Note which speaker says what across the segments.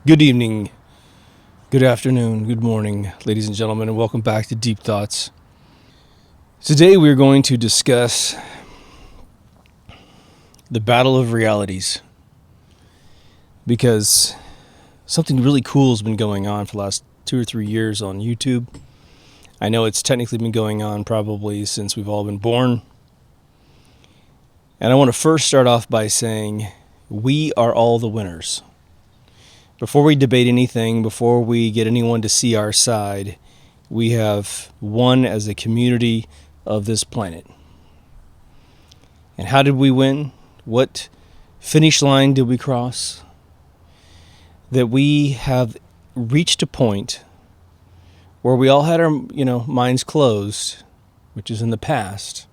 Speaker 1: Good evening, good afternoon, good morning, ladies and gentlemen, and welcome back to Deep Thoughts. Today we're going to discuss the battle of realities, because something really cool has been going on for the last 2 or 3 years on YouTube. I know it's technically been going on probably since we've all been born. And I want to first start off by saying we are all the winners. Before we debate anything, before we get anyone to see our side, we have won as a community of this planet. And how did we win? What finish line did we cross? That we have reached a point where we all had our, minds closed, which is in the past.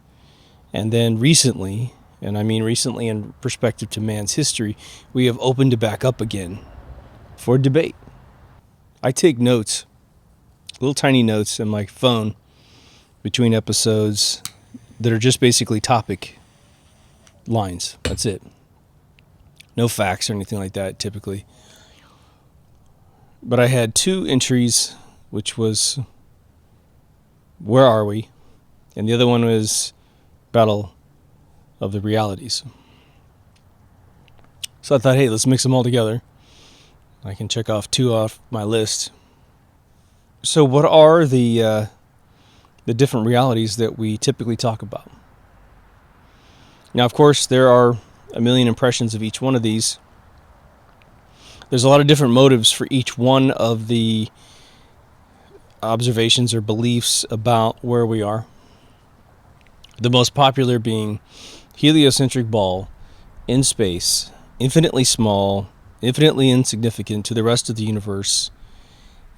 Speaker 1: And then recently, and I mean recently in perspective to man's history, we have opened it back up again for debate. I take notes, little tiny notes in my phone between episodes that are just basically topic lines. That's it. No facts or anything like that typically. But I had 2 entries, which was where are we? And the other one was battle of the realities. So I thought, hey, let's mix them all together. I can check off 2 off my list. So what are the different realities that we typically talk about? Now, of course, there are a million impressions of each one of these. There's a lot of different motives for each one of the observations or beliefs about where we are. The most popular being heliocentric ball in space, infinitely small, infinitely insignificant to the rest of the universe,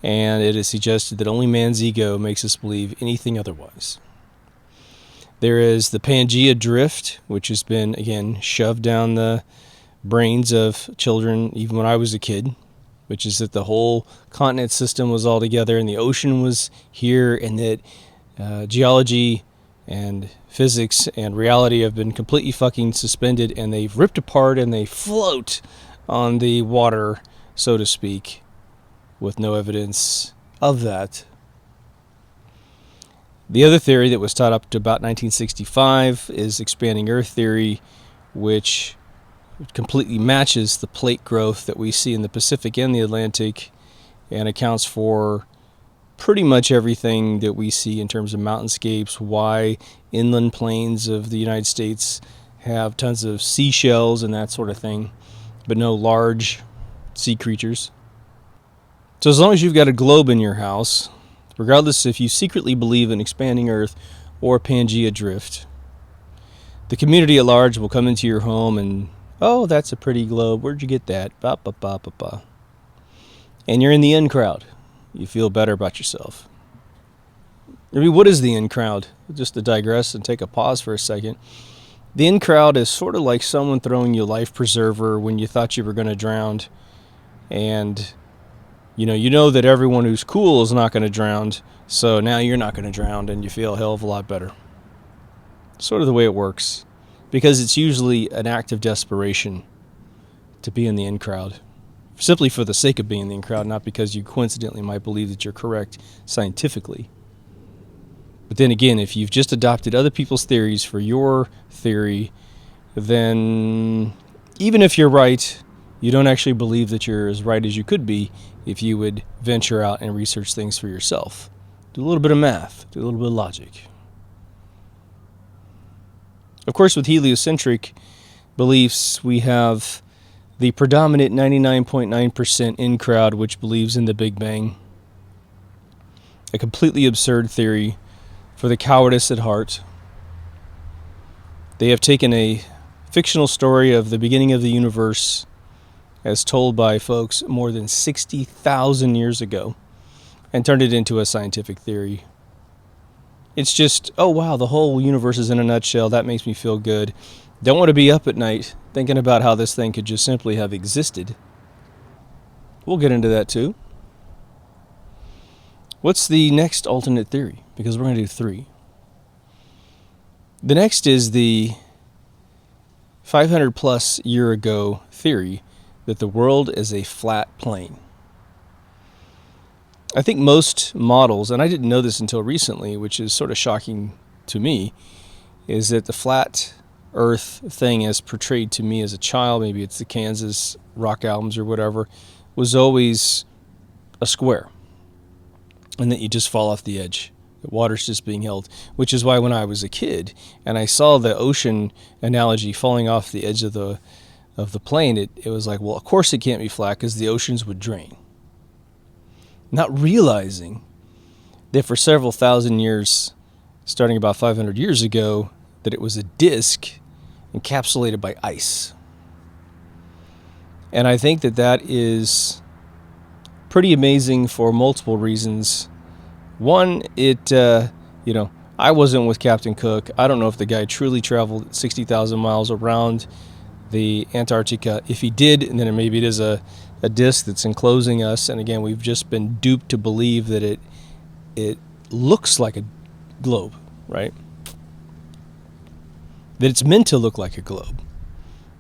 Speaker 1: and it is suggested that only man's ego makes us believe anything otherwise. There is the Pangea drift, which has been, again, shoved down the brains of children even when I was a kid, which is that the whole continent system was all together and the ocean was here, and that geology and physics and reality have been completely fucking suspended, and they've ripped apart and they float on the water, so to speak, with no evidence of that. The other theory that was taught up to about 1965 is expanding Earth theory, which completely matches the plate growth that we see in the Pacific and the Atlantic, and accounts for pretty much everything that we see in terms of mountainscapes, why inland plains of the United States have tons of seashells and that sort of thing, but no large sea creatures. So as long as you've got a globe in your house, regardless if you secretly believe in expanding Earth or Pangea drift, the community at large will come into your home and, oh, that's a pretty globe. Where'd you get that? Ba, ba, ba, ba, ba. And you're in the in crowd. You feel better about yourself. I mean, what is the in crowd? Just to digress and take a pause for a second. The in crowd is sort of like someone throwing you a life preserver when you thought you were going to drown, and you know that everyone who's cool is not going to drown, so now you're not going to drown and you feel a hell of a lot better. Sort of the way it works, because it's usually an act of desperation to be in the in crowd, simply for the sake of being in the in crowd, not because you coincidentally might believe that you're correct scientifically. But then again, if you've just adopted other people's theories for your theory, then even if you're right, you don't actually believe that you're as right as you could be if you would venture out and research things for yourself. Do a little bit of math, do a little bit of logic. Of course, with heliocentric beliefs, we have the predominant 99.9% in crowd, which believes in the Big Bang. A completely absurd theory for the cowardice at heart. They have taken a fictional story of the beginning of the universe as told by folks more than 60,000 years ago and turned it into a scientific theory. It's just, oh wow, the whole universe is in a nutshell. That makes me feel good. Don't want to be up at night thinking about how this thing could just simply have existed. We'll get into that too. What's the next alternate theory? Because we're going to do 3. The next is the 500 plus year ago theory that the world is a flat plane. I think most models, and I didn't know this until recently, which is sort of shocking to me, is that the flat Earth thing as portrayed to me as a child, maybe it's the Kansas rock albums or whatever, was always a square, and that you just fall off the edge. The water's just being held, which is why when I was a kid and I saw the ocean analogy falling off the edge of the plane, it was like, well, of course it can't be flat because the oceans would drain. Not realizing that for several thousand years, starting about 500 years ago, that it was a disk encapsulated by ice. And I think that that is pretty amazing for multiple reasons. One, I wasn't with Captain Cook. I don't know if the guy truly traveled 60,000 miles around the Antarctica. If he did, and then maybe it is a disk that's enclosing us. And again, we've just been duped to believe that it looks like a globe, right? That it's meant to look like a globe.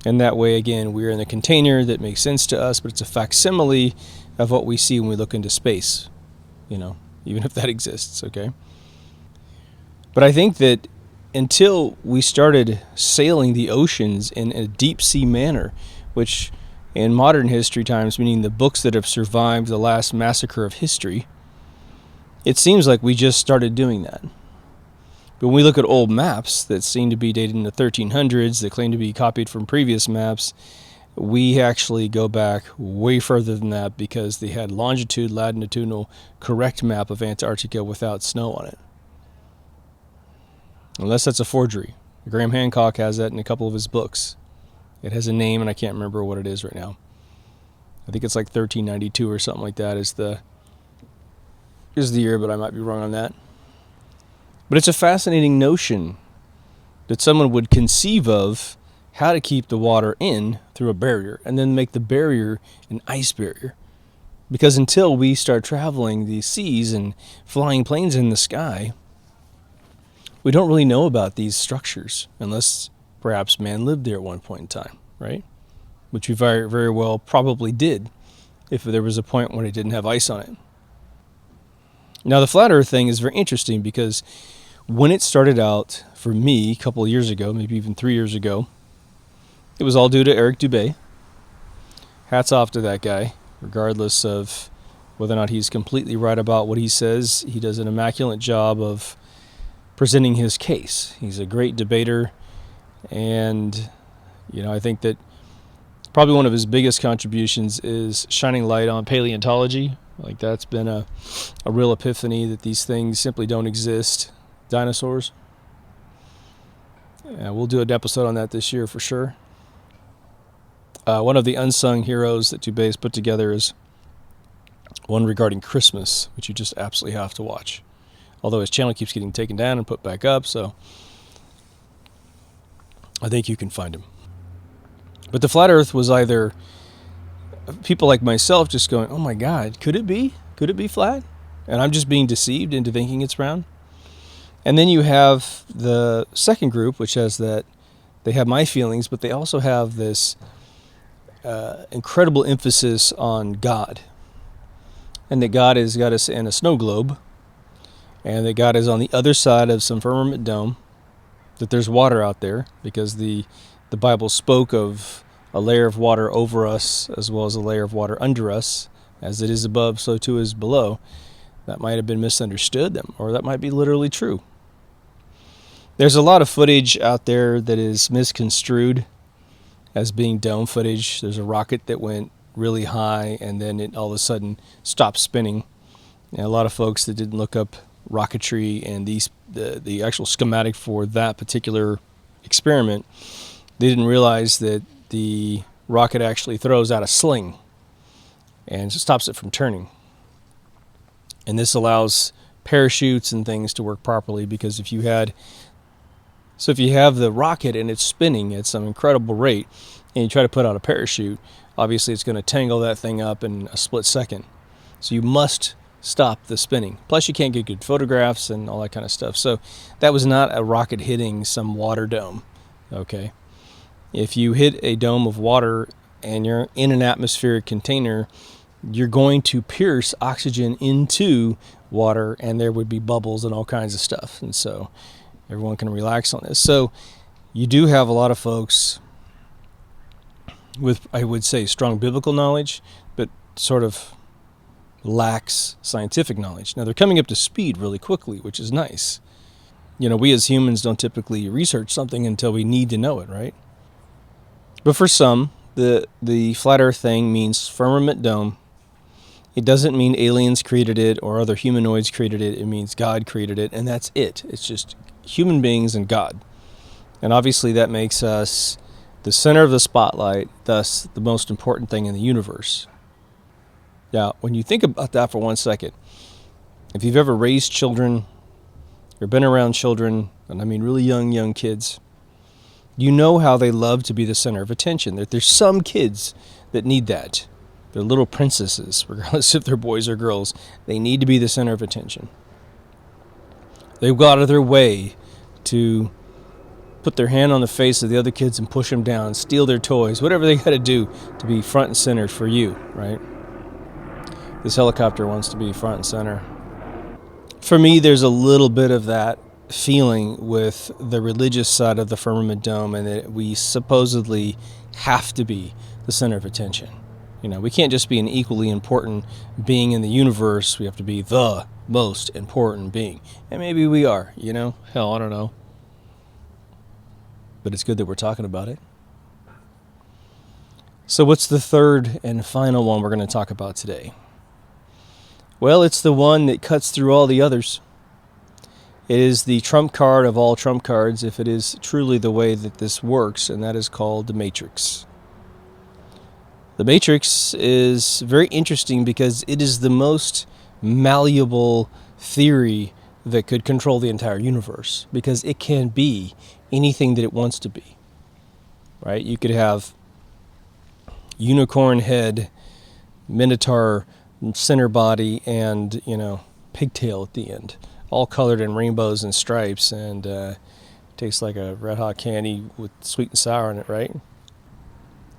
Speaker 1: And that way, again, we're in a container that makes sense to us, but it's a facsimile of what we see when we look into space, even if that exists, okay? But I think that until we started sailing the oceans in a deep sea manner, which in modern history times, meaning the books that have survived the last massacre of history, it seems like we just started doing that. But when we look at old maps that seem to be dated in the 1300s, that claim to be copied from previous maps, we actually go back way further than that because they had longitude, latitudinal, correct map of Antarctica without snow on it. Unless that's a forgery. Graham Hancock has that in a couple of his books. It has a name, and I can't remember what it is right now. I think it's like 1392 or something like that is the year, but I might be wrong on that. But it's a fascinating notion that someone would conceive of how to keep the water in through a barrier and then make the barrier an ice barrier. Because until we start traveling the seas and flying planes in the sky, we don't really know about these structures unless perhaps man lived there at one point in time, right? Which we very, very well probably did if there was a point when it didn't have ice on it. Now, the flat earth thing is very interesting because when it started out for me a couple of years ago, maybe even 3 years ago, it was all due to Eric Dubé. Hats off to that guy, regardless of whether or not he's completely right about what he says. He does an immaculate job of presenting his case. He's a great debater, and I think that probably one of his biggest contributions is shining light on paleontology. Like that's been a real epiphany that these things simply don't exist. Dinosaurs. We'll do an episode on that this year for sure. One of the unsung heroes that Dubé has put together is one regarding Christmas, which you just absolutely have to watch. Although his channel keeps getting taken down and put back up, so I think you can find him. But the flat earth was either people like myself just going, oh my God, could it be? Could it be flat? And I'm just being deceived into thinking it's round. And then you have the second group, which has that, they have my feelings, but they also have this incredible emphasis on God. And that God has got us in a snow globe, and that God is on the other side of some firmament dome, that there's water out there, because the Bible spoke of a layer of water over us as well as a layer of water under us. As it is above, so too is below. That might have been misunderstood, or that might be literally true. There's a lot of footage out there that is misconstrued as being dome footage. There's a rocket that went really high and then it all of a sudden stopped spinning. And a lot of folks that didn't look up rocketry and the actual schematic for that particular experiment, they didn't realize that the rocket actually throws out a sling and stops it from turning. And this allows parachutes and things to work properly, because if you have the rocket and it's spinning at some incredible rate and you try to put out a parachute, obviously it's going to tangle that thing up in a split second. So you must stop the spinning. Plus you can't get good photographs and all that kind of stuff. So that was not a rocket hitting some water dome. Okay. If you hit a dome of water and you're in an atmospheric container, you're going to pierce oxygen into water, and there would be bubbles and all kinds of stuff. And so everyone can relax on this. So you do have a lot of folks with, I would say, strong biblical knowledge, but sort of lacks scientific knowledge. Now they're coming up to speed really quickly, which is nice. You know, we as humans don't typically research something until we need to know it, right? But for some, the flat earth thing means firmament dome. It doesn't mean aliens created it or other humanoids created it. It means God created it, and that's it. It's just human beings and God. And obviously that makes us the center of the spotlight, thus the most important thing in the universe. Now, when you think about that for 1 second, if you've ever raised children or been around children, and I mean really young kids, you know how they love to be the center of attention. There's some kids that need that. They're little princesses, regardless if they're boys or girls. They need to be the center of attention. They go out of their way to put their hand on the face of the other kids and push them down, steal their toys, whatever they got to do to be front and center for you, right? This helicopter wants to be front and center. For me, there's a little bit of that feeling with the religious side of the firmament dome, and that we supposedly have to be the center of attention. You know, we can't just be an equally important being in the universe. We have to be the most important being. And maybe we are, you know? Hell, I don't know. But it's good that we're talking about it. So what's the third and final one we're going to talk about today? Well, it's the one that cuts through all the others. It is the trump card of all trump cards, if it is truly the way that this works, and that is called the Matrix. The Matrix is very interesting because it is the most malleable theory that could control the entire universe, because it can be anything that it wants to be, right? You could have unicorn head, minotaur center body, and, you know, pigtail at the end, all colored in rainbows and stripes, and tastes like a red hot candy with sweet and sour in it, right?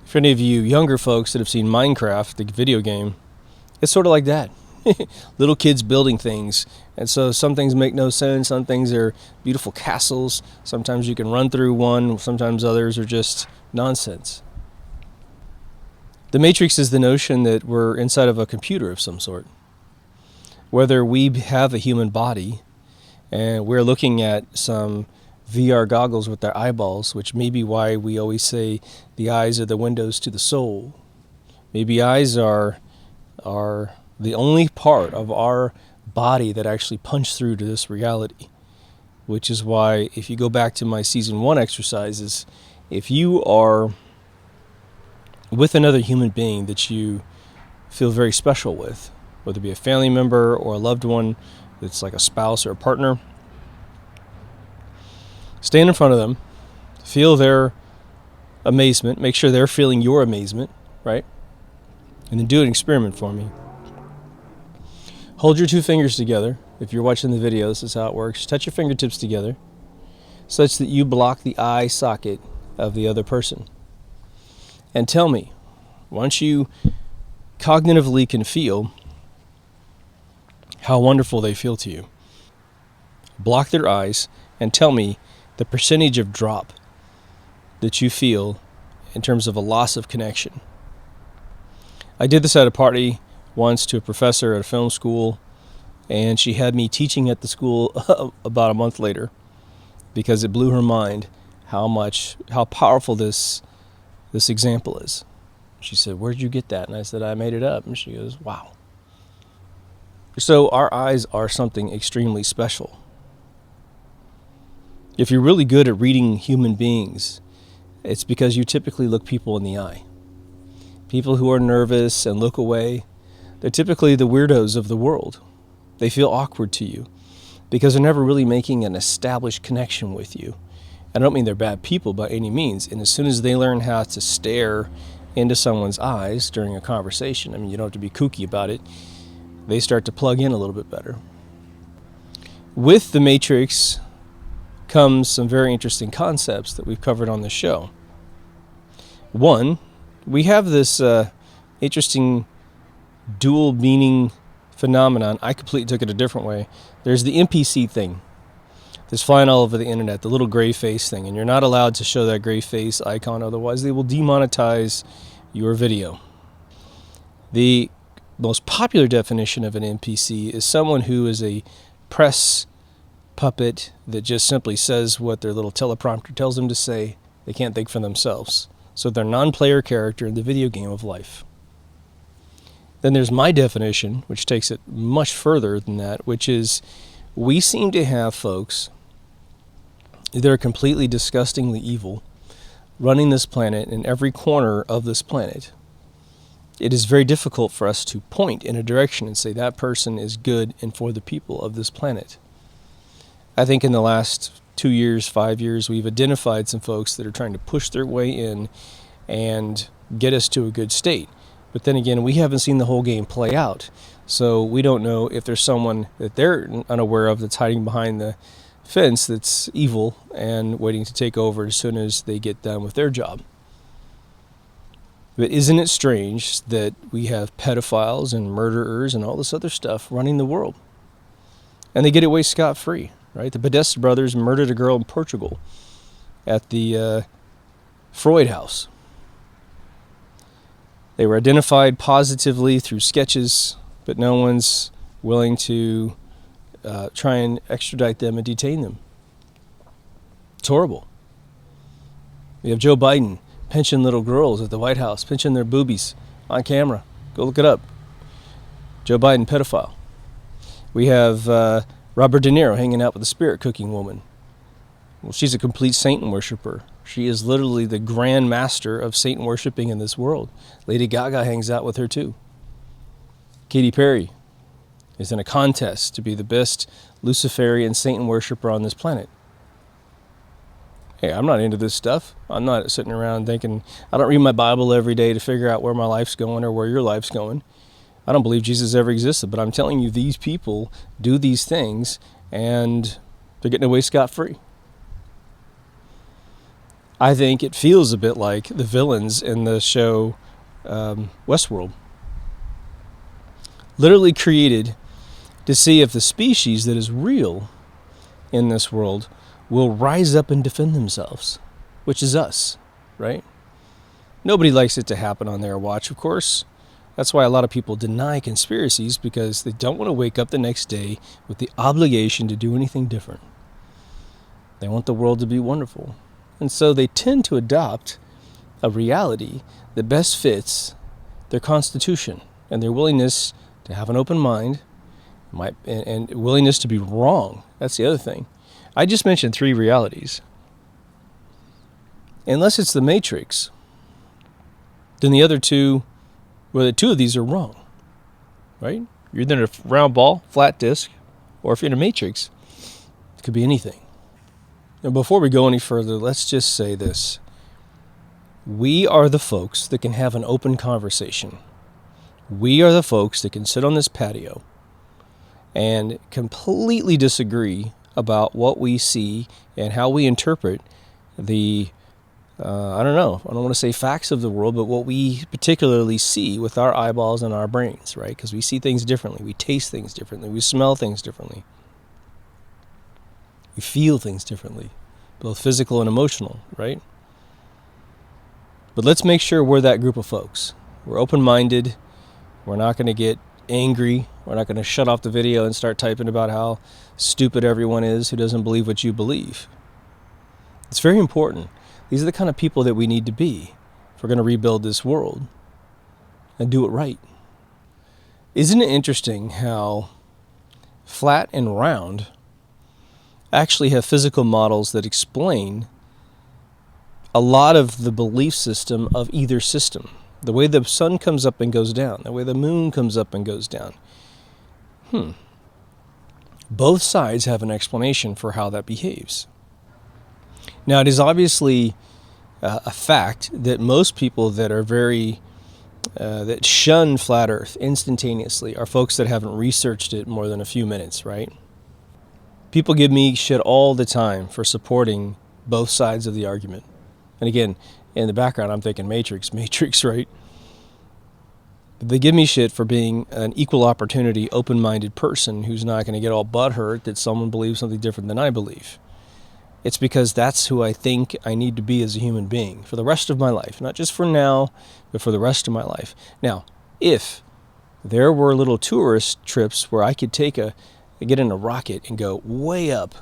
Speaker 1: For any of you younger folks that have seen Minecraft, the video game, it's sort of like that. Little kids building things. And so some things make no sense. Some things are beautiful castles. Sometimes you can run through one. Sometimes others are just nonsense. The Matrix is the notion that we're inside of a computer of some sort. Whether we have a human body and we're looking at some VR goggles with their eyeballs, which may be why we always say the eyes are the windows to the soul. Maybe eyes are the only part of our body that actually punch through to this reality, which is why, if you go back to my season 1 exercises, if you are with another human being that you feel very special with, whether it be a family member or a loved one that's like a spouse or a partner, stand in front of them, feel their amazement, make sure they're feeling your amazement, right? And then do an experiment for me. Hold your two fingers together. If you're watching the video, this is how it works. Touch your fingertips together such that you block the eye socket of the other person. And tell me, once you cognitively can feel how wonderful they feel to you, block their eyes and tell me the percentage of drop that you feel in terms of a loss of connection. I did this at a party once to a professor at a film school, and she had me teaching at the school about a month later because it blew her mind how powerful this example is. She said, "Where did you get that?" And I said, "I made it up." And she goes, "Wow." So our eyes are something extremely special. If you're really good at reading human beings, it's because you typically look people in the eye. People who are nervous and look away, they're typically the weirdos of the world. They feel awkward to you because they're never really making an established connection with you. I don't mean they're bad people by any means. And as soon as they learn how to stare into someone's eyes during a conversation, I mean, you don't have to be kooky about it, they start to plug in a little bit better. With the Matrix comes some very interesting concepts that we've covered on the show. One, we have this interesting dual meaning phenomenon. I completely took it a different way. There's the NPC thing that's flying all over the internet, the little gray face thing, and you're not allowed to show that gray face icon, otherwise they will demonetize your video. The most popular definition of an NPC is someone who is a press puppet that just simply says what their little teleprompter tells them to say. They can't think for themselves. So they're a non-player character in the video game of life. Then there's my definition, which takes it much further than that, which is we seem to have folks that are completely disgustingly evil running this planet in every corner of this planet. It is very difficult for us to point in a direction and say that person is good and for the people of this planet. I think in the last 2 years, 5 years, we've identified some folks that are trying to push their way in and get us to a good state. But then again, we haven't seen the whole game play out. So we don't know if there's someone that they're unaware of that's hiding behind the fence that's evil and waiting to take over as soon as they get done with their job. But isn't it strange that we have pedophiles and murderers and all this other stuff running the world? And they get away scot-free, right? The Podesta brothers murdered a girl in Portugal at the Freud house. They were identified positively through sketches, but no one's willing to try and extradite them and detain them. It's horrible. We have Joe Biden pinching little girls at the White House, pinching their boobies on camera. Go look it up. Joe Biden, pedophile. We have Robert De Niro hanging out with a spirit cooking woman. Well, she's a complete Satan worshiper. She is literally the grand master of Satan worshiping in this world. Lady Gaga hangs out with her too. Katy Perry is in a contest to be the best Luciferian Satan worshiper on this planet. Hey, I'm not into this stuff. I'm not sitting around thinking, I don't read my Bible every day to figure out where my life's going or where your life's going. I don't believe Jesus ever existed, but I'm telling you, these people do these things and they're getting away scot-free. I think it feels a bit like the villains in the show Westworld. Literally created to see if the species that is real in this world will rise up and defend themselves, which is us, right? Nobody likes it to happen on their watch, of course. That's why a lot of people deny conspiracies, because they don't want to wake up the next day with the obligation to do anything different. They want the world to be wonderful. And so they tend to adopt a reality that best fits their constitution and their willingness to have an open mind and willingness to be wrong. That's the other thing. I just mentioned 3 realities. Unless it's the Matrix, then the other 2, well, the 2 of these are wrong, right? You're either in a round ball, flat disc, or if you're in a Matrix, it could be anything. Now, before we go any further, let's just say this. We are the folks that can have an open conversation. We are the folks that can sit on this patio and completely disagree about what we see and how we interpret the, I don't want to say facts of the world, but what we particularly see with our eyeballs and our brains, right? Because we see things differently. We taste things differently. We smell things differently. We feel things differently, both physical and emotional, right? But let's make sure we're that group of folks. We're open-minded. We're not going to get angry. We're not going to shut off the video and start typing about how stupid everyone is who doesn't believe what you believe. It's very important. These are the kind of people that we need to be if we're going to rebuild this world and do it right. Isn't it interesting how flat and round actually have physical models that explain a lot of the belief system of either system? The way the sun comes up and goes down, the way the moon comes up and goes down. Both sides have an explanation for how that behaves. Now, it is obviously a fact that most people that are that shun flat Earth instantaneously are folks that haven't researched it more than a few minutes, right? People give me shit all the time for supporting both sides of the argument. And again, in the background, I'm thinking Matrix, right? They give me shit for being an equal opportunity, open-minded person who's not going to get all butthurt that someone believes something different than I believe. It's because that's who I think I need to be as a human being for the rest of my life. Not just for now, but for the rest of my life. Now, if there were little tourist trips where I could get in a rocket and go way up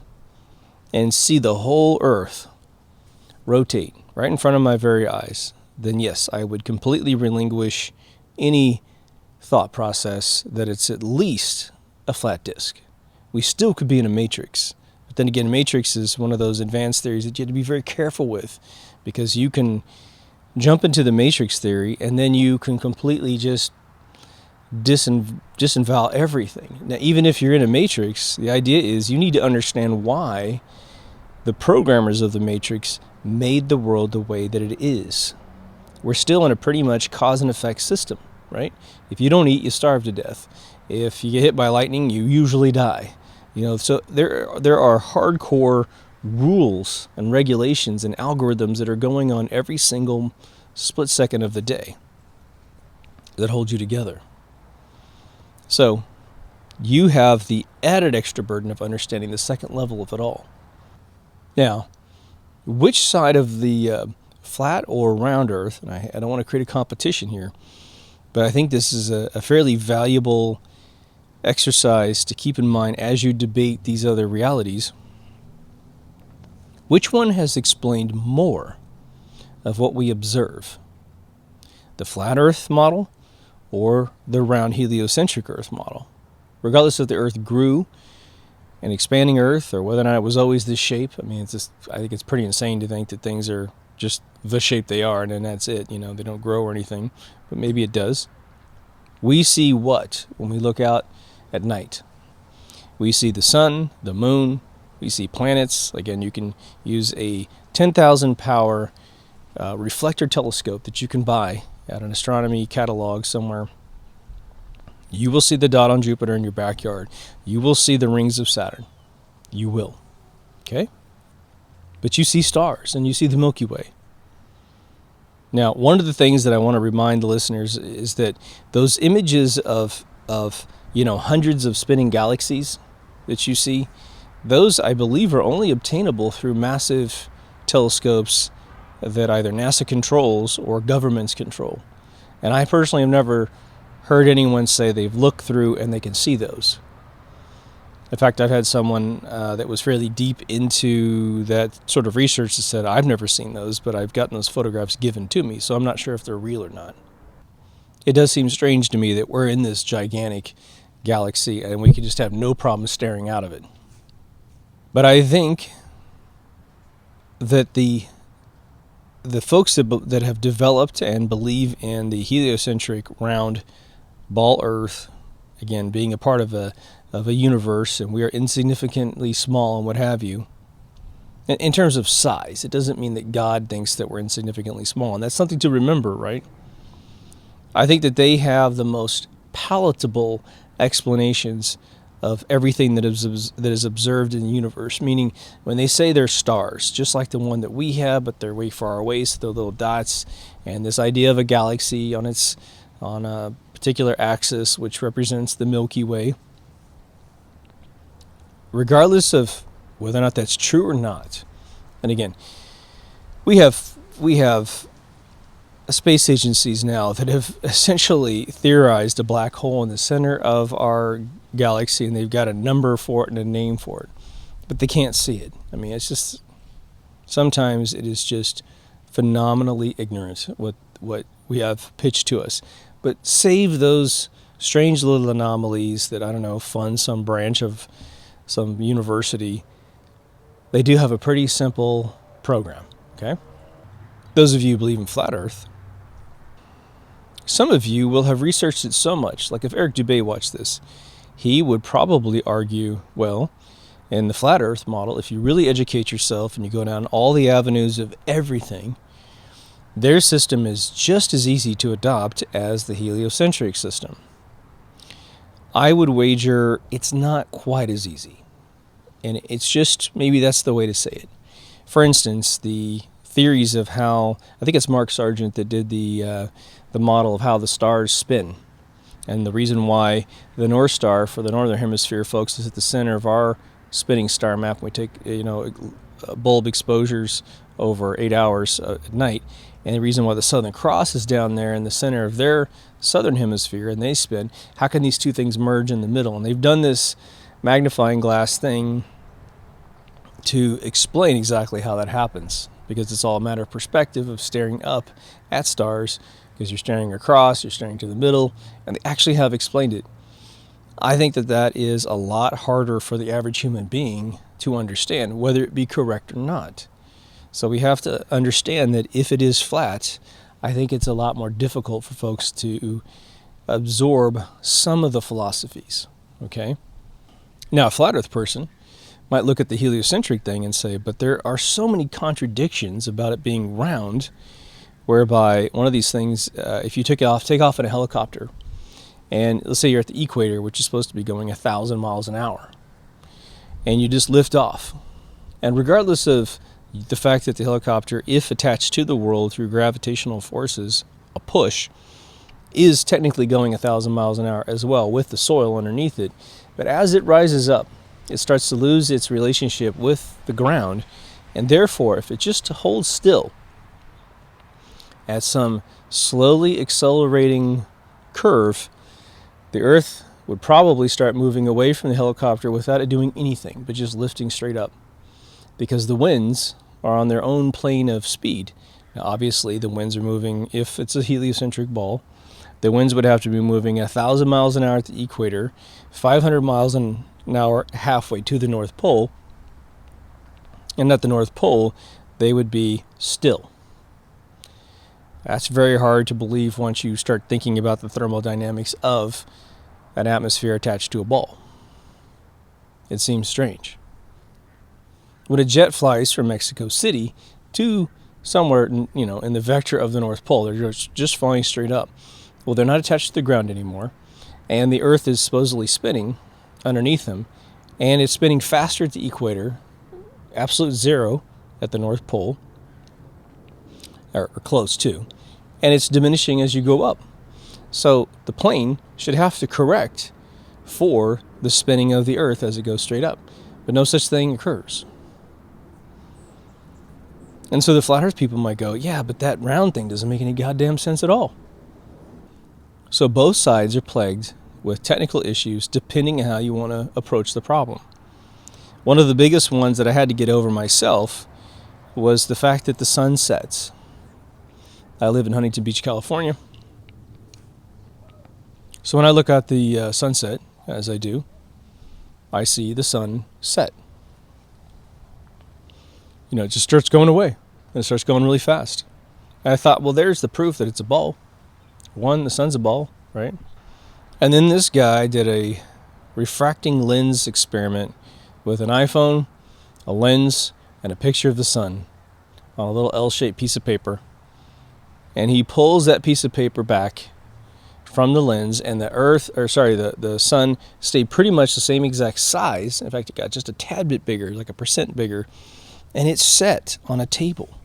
Speaker 1: and see the whole Earth rotate right in front of my very eyes, then yes, I would completely relinquish any thought process that it's at least a flat disk. We still could be in a matrix. But then again, matrix is one of those advanced theories that you have to be very careful with, because you can jump into the matrix theory and then you can completely just disavow everything. Now, even if you're in a matrix, the idea is you need to understand why the programmers of the matrix made the world the way that it is. We're still in a pretty much cause and effect system, right? If you don't eat, you starve to death. If you get hit by lightning, you usually die. So there are hardcore rules and regulations and algorithms that are going on every single split second of the day that hold you together. So you have the added extra burden of understanding the second level of it all. Now, which side of the flat or round Earth, and I don't want to create a competition here, but I think this is a fairly valuable exercise to keep in mind as you debate these other realities. Which one has explained more of what we observe? The flat Earth model or the round heliocentric Earth model? Regardless if the Earth grew, an expanding Earth, or whether or not it was always this shape. I think it's pretty insane to think that things are just the shape they are, and then that's it. They don't grow or anything, but maybe it does. We see what when we look out at night? We see the sun, the moon, we see planets. Again, you can use a 10,000 power reflector telescope that you can buy at an astronomy catalog somewhere. You will see the dot on Jupiter in your backyard. You will see the rings of Saturn. You will. Okay? But you see stars and you see the Milky Way. Now, one of the things that I want to remind the listeners is that those images of hundreds of spinning galaxies that you see, those I believe are only obtainable through massive telescopes that either NASA controls or governments control. And I personally have never heard anyone say they've looked through and they can see those. In fact, I've had someone that was fairly deep into that sort of research that said, I've never seen those, but I've gotten those photographs given to me, so I'm not sure if they're real or not. It does seem strange to me that we're in this gigantic galaxy and we can just have no problem staring out of it. But I think that the folks that have developed and believe in the heliocentric round ball Earth, again, being a part of a universe, and we are insignificantly small and what have you, in terms of size, it doesn't mean that God thinks that we're insignificantly small, and that's something to remember, right? I think that they have the most palatable explanations of everything that is observed in the universe, meaning when they say they're stars, just like the one that we have, but they're way far away, so they're little dots, and this idea of a galaxy on a particular axis, which represents the Milky Way. Regardless of whether or not that's true or not, and again, we have space agencies now that have essentially theorized a black hole in the center of our galaxy, and they've got a number for it and a name for it, but they can't see it. It's just, sometimes it is just phenomenally ignorant what we have pitched to us. But save those strange little anomalies that, fund some branch of some university. They do have a pretty simple program, okay? Those of you who believe in flat Earth, some of you will have researched it so much, like if Eric Dubay watched this, he would probably argue, well, in the flat Earth model, if you really educate yourself and you go down all the avenues of everything, their system is just as easy to adopt as the heliocentric system. I would wager it's not quite as easy. And it's just, maybe that's the way to say it. For instance, the theories of how, I think it's Mark Sargent that did the model of how the stars spin. And the reason why the North Star for the Northern Hemisphere, folks, is at the center of our spinning star map. We take, bulb exposures over 8 hours at night. And the reason why the Southern Cross is down there in the center of their Southern Hemisphere and they spin, how can these two things merge in the middle? And they've done this magnifying glass thing to explain exactly how that happens, because it's all a matter of perspective of staring up at stars, because you're staring across, you're staring to the middle, and they actually have explained it. I think that that is a lot harder for the average human being to understand, whether it be correct or not. So we have to understand that if it is flat, I think it's a lot more difficult for folks to absorb some of the philosophies, okay? Now, a flat earth person might look at the heliocentric thing and say, but there are so many contradictions about it being round, whereby one of these things, if you take off in a helicopter, and let's say you're at the equator, which is supposed to be going 1,000 miles an hour, and you just lift off, and regardless of the fact that the helicopter, if attached to the world through gravitational forces, a push, is technically going 1,000 miles an hour as well with the soil underneath it, but as it rises up, it starts to lose its relationship with the ground, and therefore, if it just holds still at some slowly accelerating curve, the Earth would probably start moving away from the helicopter without it doing anything, but just lifting straight up, because the winds are on their own plane of speed. Now, obviously, the winds are moving, if it's a heliocentric ball, the winds would have to be moving 1,000 miles an hour at the equator, 500 miles an hour halfway to the North Pole, and at the North Pole, they would be still. That's very hard to believe once you start thinking about the thermodynamics of an atmosphere attached to a ball. It seems strange. When a jet flies from Mexico City to somewhere, in the vector of the North Pole, they're just flying straight up. Well, they're not attached to the ground anymore, and the Earth is supposedly spinning underneath them, and it's spinning faster at the equator, absolute zero at the North Pole, or close to, and it's diminishing as you go up. So the plane should have to correct for the spinning of the Earth as it goes straight up, but no such thing occurs. And so the flat earth people might go, yeah, but that round thing doesn't make any goddamn sense at all. So both sides are plagued with technical issues depending on how you want to approach the problem. One of the biggest ones that I had to get over myself was the fact that the sun sets. I live in Huntington Beach, California. So when I look at the sunset, as I do, I see the sun set. It just starts going away, and it starts going really fast. And I thought, well, there's the proof that it's a ball. One, the sun's a ball, right? And then this guy did a refracting lens experiment with an iPhone, a lens, and a picture of the sun on a little L-shaped piece of paper. And he pulls that piece of paper back from the lens, and the sun stayed pretty much the same exact size. In fact, it got just a tad bit bigger, like 1% bigger. And it's set on a table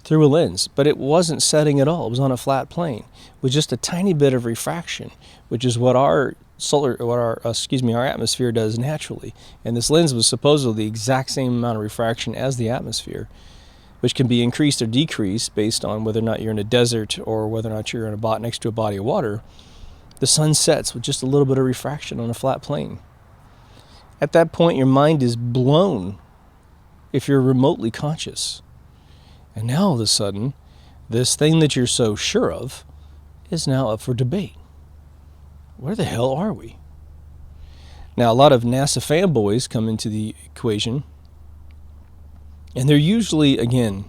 Speaker 1: through a lens, but it wasn't setting at all. It was on a flat plane with just a tiny bit of refraction, which is what our atmosphere does naturally. And this lens was supposedly the exact same amount of refraction as the atmosphere, which can be increased or decreased based on whether or not you're in a desert or whether or not you're next to a body of water. The sun sets with just a little bit of refraction on a flat plane. At that point, your mind is blown if you're remotely conscious. And now all of a sudden, this thing that you're so sure of is now up for debate. Where the hell are we? Now, a lot of NASA fanboys come into the equation, and they're usually, again,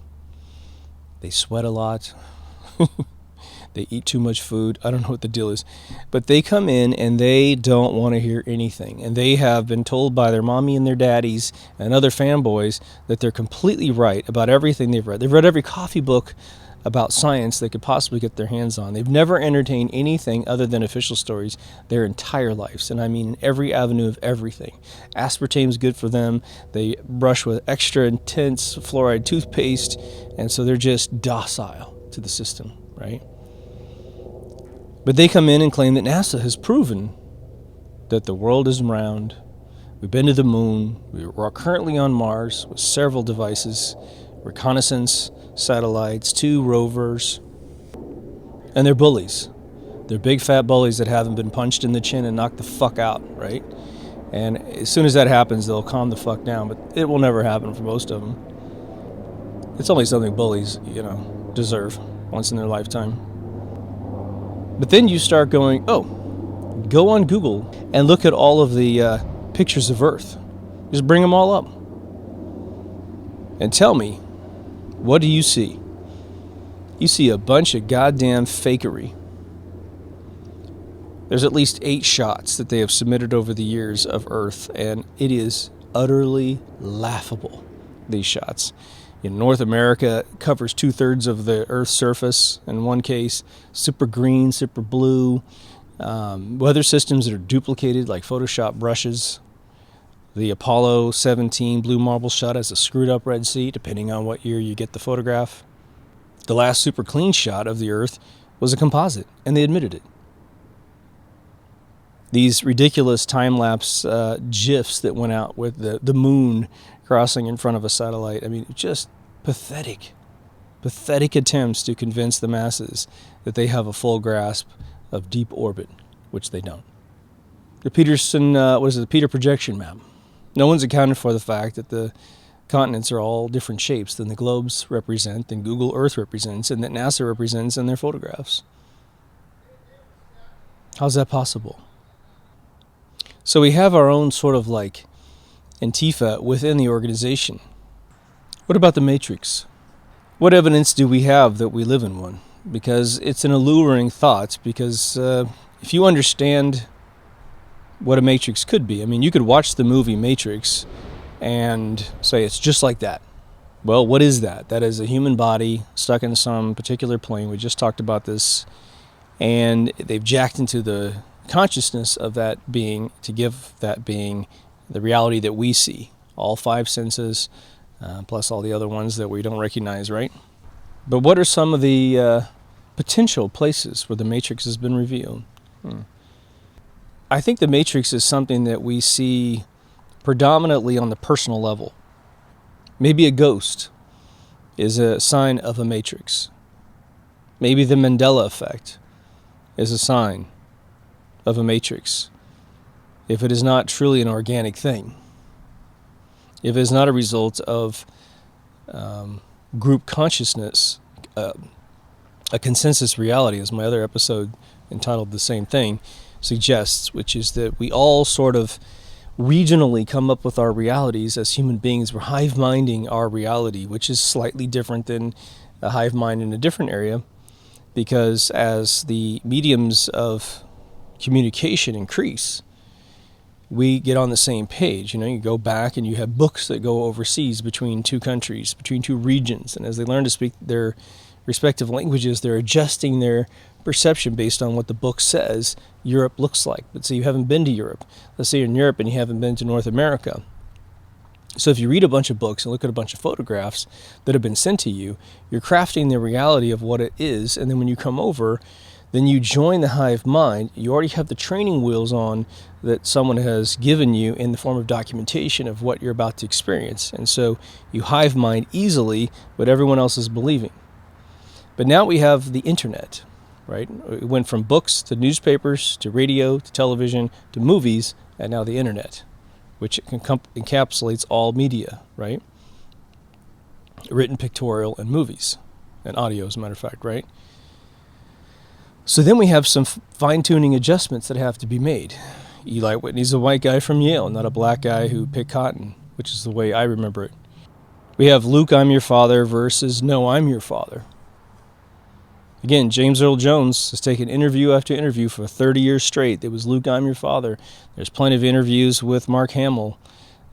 Speaker 1: they sweat a lot. They eat too much food. I don't know what the deal is. But they come in and they don't want to hear anything. And they have been told by their mommy and their daddies and other fanboys that they're completely right about everything they've read. They've read every coffee book about science they could possibly get their hands on. They've never entertained anything other than official stories their entire lives, and I mean in every avenue of everything. Aspartame's good for them. They brush with extra intense fluoride toothpaste, and so they're just docile to the system, right? But they come in and claim that NASA has proven that the world is round. We've been to the moon. We're currently on Mars with several devices, reconnaissance satellites, 2 rovers, and they're bullies. They're big fat bullies that haven't been punched in the chin and knocked the fuck out, right? And as soon as that happens, they'll calm the fuck down, but it will never happen for most of them. It's only something bullies, deserve once in their lifetime. But then you start going, go on Google and look at all of the pictures of Earth. Just bring them all up. And tell me, what do you see? You see a bunch of goddamn fakery. There's at least 8 shots that they have submitted over the years of Earth, and it is utterly laughable, these shots. In North America, it covers 2/3 of the Earth's surface in one case, super green, super blue, weather systems that are duplicated like Photoshop brushes. The Apollo 17 blue marble shot has a screwed up Red Sea, depending on what year you get the photograph. The last super clean shot of the Earth was a composite, and they admitted it. These ridiculous time-lapse GIFs that went out with the moon crossing in front of a satellite. I mean, just pathetic. Pathetic attempts to convince the masses that they have a full grasp of deep orbit, which they don't. The Peter projection map. No one's accounted for the fact that the continents are all different shapes than the globes represent, than Google Earth represents, and that NASA represents in their photographs. How's that possible? So we have our own sort of like Antifa within the organization. What about the Matrix? What evidence do we have that we live in one? Because it's an alluring thought, because if you understand what a Matrix could be, I mean, you could watch the movie Matrix and say it's just like that. Well, what is that? That is a human body stuck in some particular plane. We just talked about this. And they've jacked into the consciousness of that being to give that being the reality that we see. All 5 senses, plus all the other ones that we don't recognize, right? But what are some of the potential places where the Matrix has been revealed? I think the Matrix is something that we see predominantly on the personal level. Maybe a ghost is a sign of a Matrix. Maybe the Mandela effect is a sign of a Matrix. If it is not truly an organic thing, if it is not a result of group consciousness, a consensus reality, as my other episode entitled the same thing suggests, which is that we all sort of regionally come up with our realities as human beings. We're hive-minding our reality, which is slightly different than a hive mind in a different area, because as the mediums of communication increase, we get on the same page. You go back and you have books that go overseas between 2 countries, between 2 regions, and as they learn to speak their respective languages, they're adjusting their perception based on what the book says Europe looks like. But say you haven't been to Europe. Let's say you're in Europe and you haven't been to North America. So if you read a bunch of books and look at a bunch of photographs that have been sent to you, you're crafting the reality of what it is, and then when you come over, then you join the hive mind. You already have the training wheels on that someone has given you in the form of documentation of what you're about to experience. And so you hive mind easily what everyone else is believing. But now we have the internet, right? It went from books to newspapers to radio to television to movies, and now the internet, which encapsulates all media, right? Written, pictorial, and movies, and audio, as a matter of fact, right? So then we have some fine-tuning adjustments that have to be made. Eli Whitney's a white guy from Yale, not a black guy who picked cotton, which is the way I remember it. We have Luke, I'm your father, versus No, I'm your father. Again, James Earl Jones has taken interview after interview for 30 years straight. It was Luke, I'm your father. There's plenty of interviews with Mark Hamill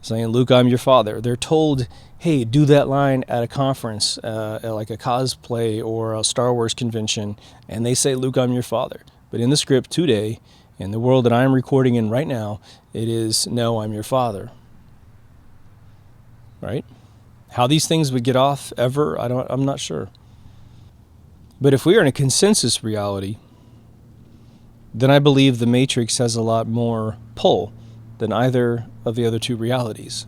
Speaker 1: saying, Luke, I'm your father. They're told, hey, do that line at a conference, like a cosplay or a Star Wars convention, and they say, Luke, I'm your father. But in the script today, in the world that I'm recording in right now, it is, no, I'm your father. Right? How these things would get off ever, I'm not sure. But if we are in a consensus reality, then I believe the Matrix has a lot more pull than either of the other two realities.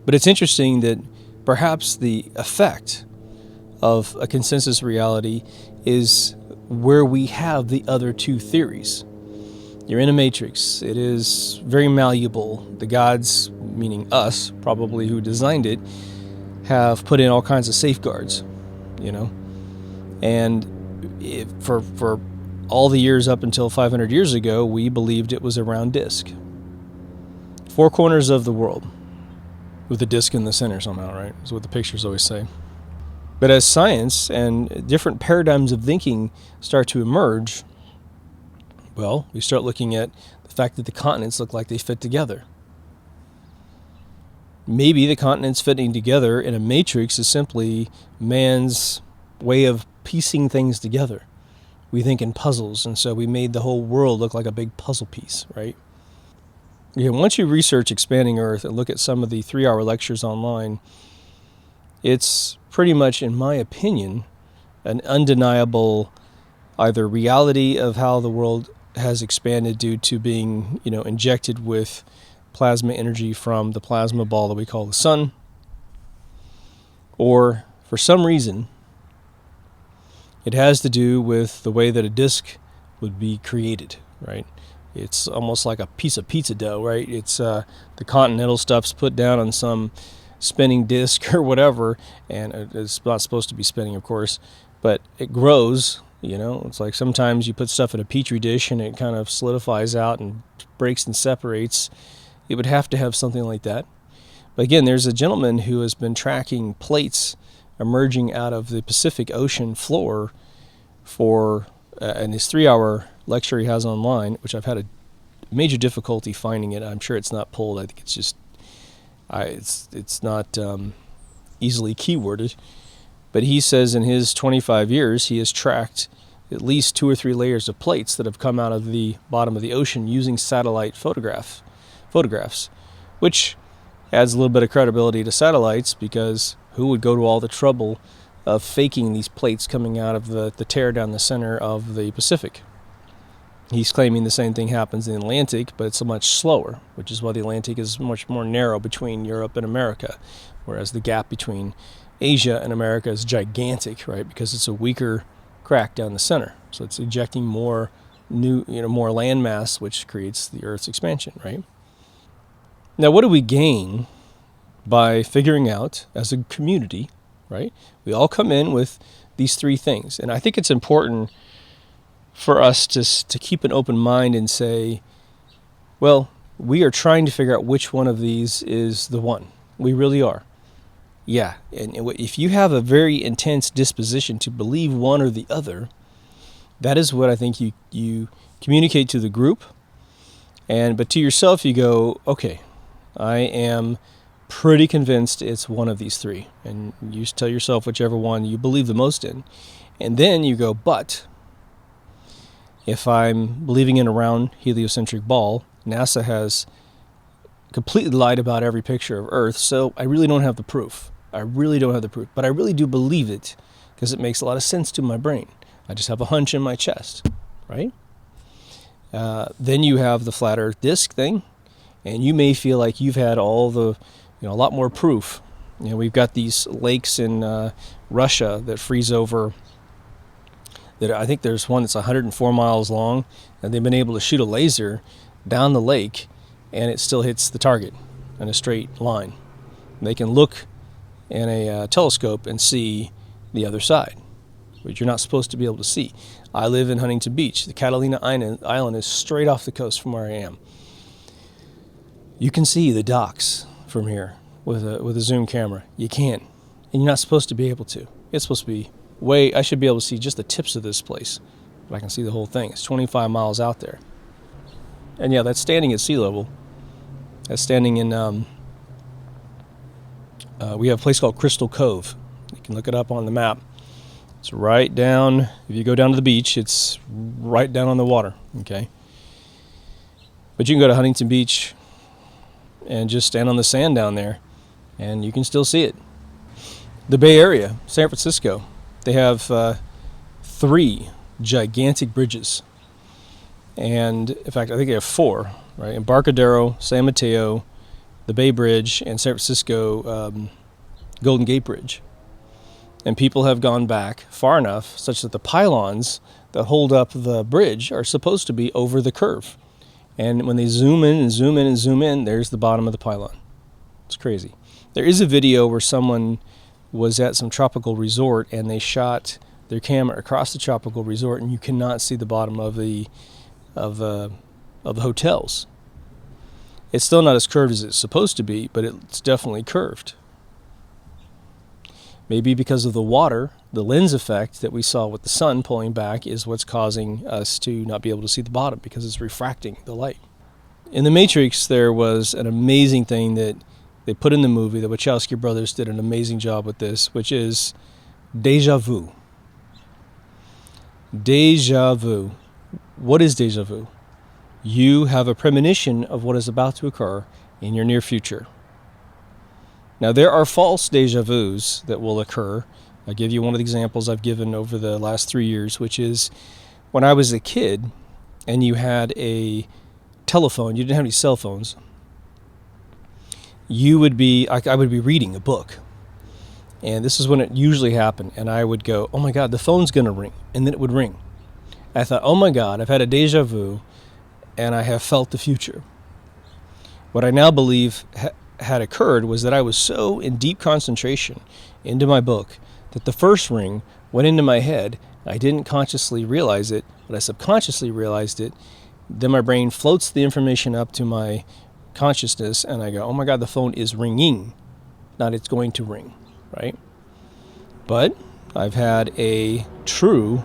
Speaker 1: But it's interesting that perhaps the effect of a consensus reality is where we have the other two theories. You're in a matrix. It is very malleable. The gods, meaning us, probably who designed it, have put in all kinds of safeguards, And for all the years up until 500 years ago, we believed it was a round disc. Four corners of the world, with a disc in the center somehow, right? That's what the pictures always say. But as science and different paradigms of thinking start to emerge, well, we start looking at the fact that the continents look like they fit together. Maybe the continents fitting together in a matrix is simply man's way of piecing things together. We think in puzzles, and so we made the whole world look like a big puzzle piece, right? Once you research Expanding Earth and look at some of the 3-hour lectures online, it's pretty much, in my opinion, an undeniable either reality of how the world has expanded due to being, injected with plasma energy from the plasma ball that we call the sun, or for some reason, it has to do with the way that a disk would be created, right? It's almost like a piece of pizza dough, right? It's the continental stuff's put down on some spinning disc or whatever, and it's not supposed to be spinning, of course, but it grows, It's like sometimes you put stuff in a petri dish and it kind of solidifies out and breaks and separates. It would have to have something like that. But again, there's a gentleman who has been tracking plates emerging out of the Pacific Ocean floor for in his 3-hour lecture he has online, which I've had a major difficulty finding it. I'm sure it's not pulled. I think it's just it's not easily keyworded. But he says in his 25 years he has tracked at least 2 or 3 layers of plates that have come out of the bottom of the ocean using satellite photographs, which adds a little bit of credibility to satellites, because who would go to all the trouble of faking these plates coming out of the tear down the center of the Pacific? He's claiming the same thing happens in the Atlantic, but it's much slower, which is why the Atlantic is much more narrow between Europe and America, whereas the gap between Asia and America is gigantic, right? Because it's a weaker crack down the center. So it's ejecting more more land mass, which creates the Earth's expansion, right? Now, what do we gain by figuring out as a community, right? We all come in with these 3 things. And I think it's important for us to keep an open mind and say, well, we are trying to figure out which one of these is the one. We really are. Yeah, and if you have a very intense disposition to believe one or the other, that is what I think you communicate to the group. But to yourself, you go, okay, I am pretty convinced it's one of these 3. And you tell yourself whichever one you believe the most in. And then you go, but if I'm believing in a round heliocentric ball, NASA has completely lied about every picture of Earth, so I really don't have the proof. But I really do believe it because it makes a lot of sense to my brain. I just have a hunch in my chest, right? Then you have the flat Earth disk thing, and you may feel like you've had all the, a lot more proof. We've got these lakes in Russia that freeze over. That I think there's one that's 104 miles long, and they've been able to shoot a laser down the lake, and it still hits the target in a straight line. They can look in a telescope and see the other side, which you're not supposed to be able to see. I live in Huntington Beach. The Catalina Island is straight off the coast from where I am. You can see the docks from here with a zoom camera. You can, and you're not supposed to be able to. It's supposed to be I should be able to see just the tips of this place, but I can see the whole thing. It's 25 miles out there. And yeah, that's standing at sea level. standing in, we have a place called Crystal Cove. You can look it up on the map. It's right down, if you go down to the beach, it's right down on the water, okay? But you can go to Huntington Beach and just stand on the sand down there, and you can still see it. The Bay Area, San Francisco, they have 3 gigantic bridges. And in fact, I think they have 4, right? Embarcadero, San Mateo, the Bay Bridge, and San Francisco Golden Gate Bridge. And people have gone back far enough such that the pylons that hold up the bridge are supposed to be over the curve. And when they zoom in and zoom in and zoom in, there's the bottom of the pylon. It's crazy. There is a video where someone was at some tropical resort and they shot their camera across the tropical resort, and you cannot see the bottom of the hotels. It's still not as curved as it's supposed to be, but it's definitely curved. Maybe because of the water, the lens effect that we saw with the sun pulling back is what's causing us to not be able to see the bottom, because it's refracting the light. In The Matrix, there was an amazing thing that they put in the movie. The Wachowski brothers did an amazing job with this, which is déjà vu. Déjà vu. What is déjà vu? You have a premonition of what is about to occur in your near future. Now, there are false déjà vus that will occur. I'll give you one of the examples I've given over the last 3 years, which is when I was a kid and you had a telephone, you didn't have any cell phones, I would be reading a book. And this is when it usually happened. And I would go, oh my God, the phone's going to ring. And then it would ring. I thought, oh my God, I've had a déjà vu and I have felt the future. What I now believe had occurred was that I was so in deep concentration into my book that the first ring went into my head. I didn't consciously realize it, but I subconsciously realized it. Then my brain floats the information up to my consciousness and I go, oh my God, the phone is ringing, not it's going to ring, right? But I've had a true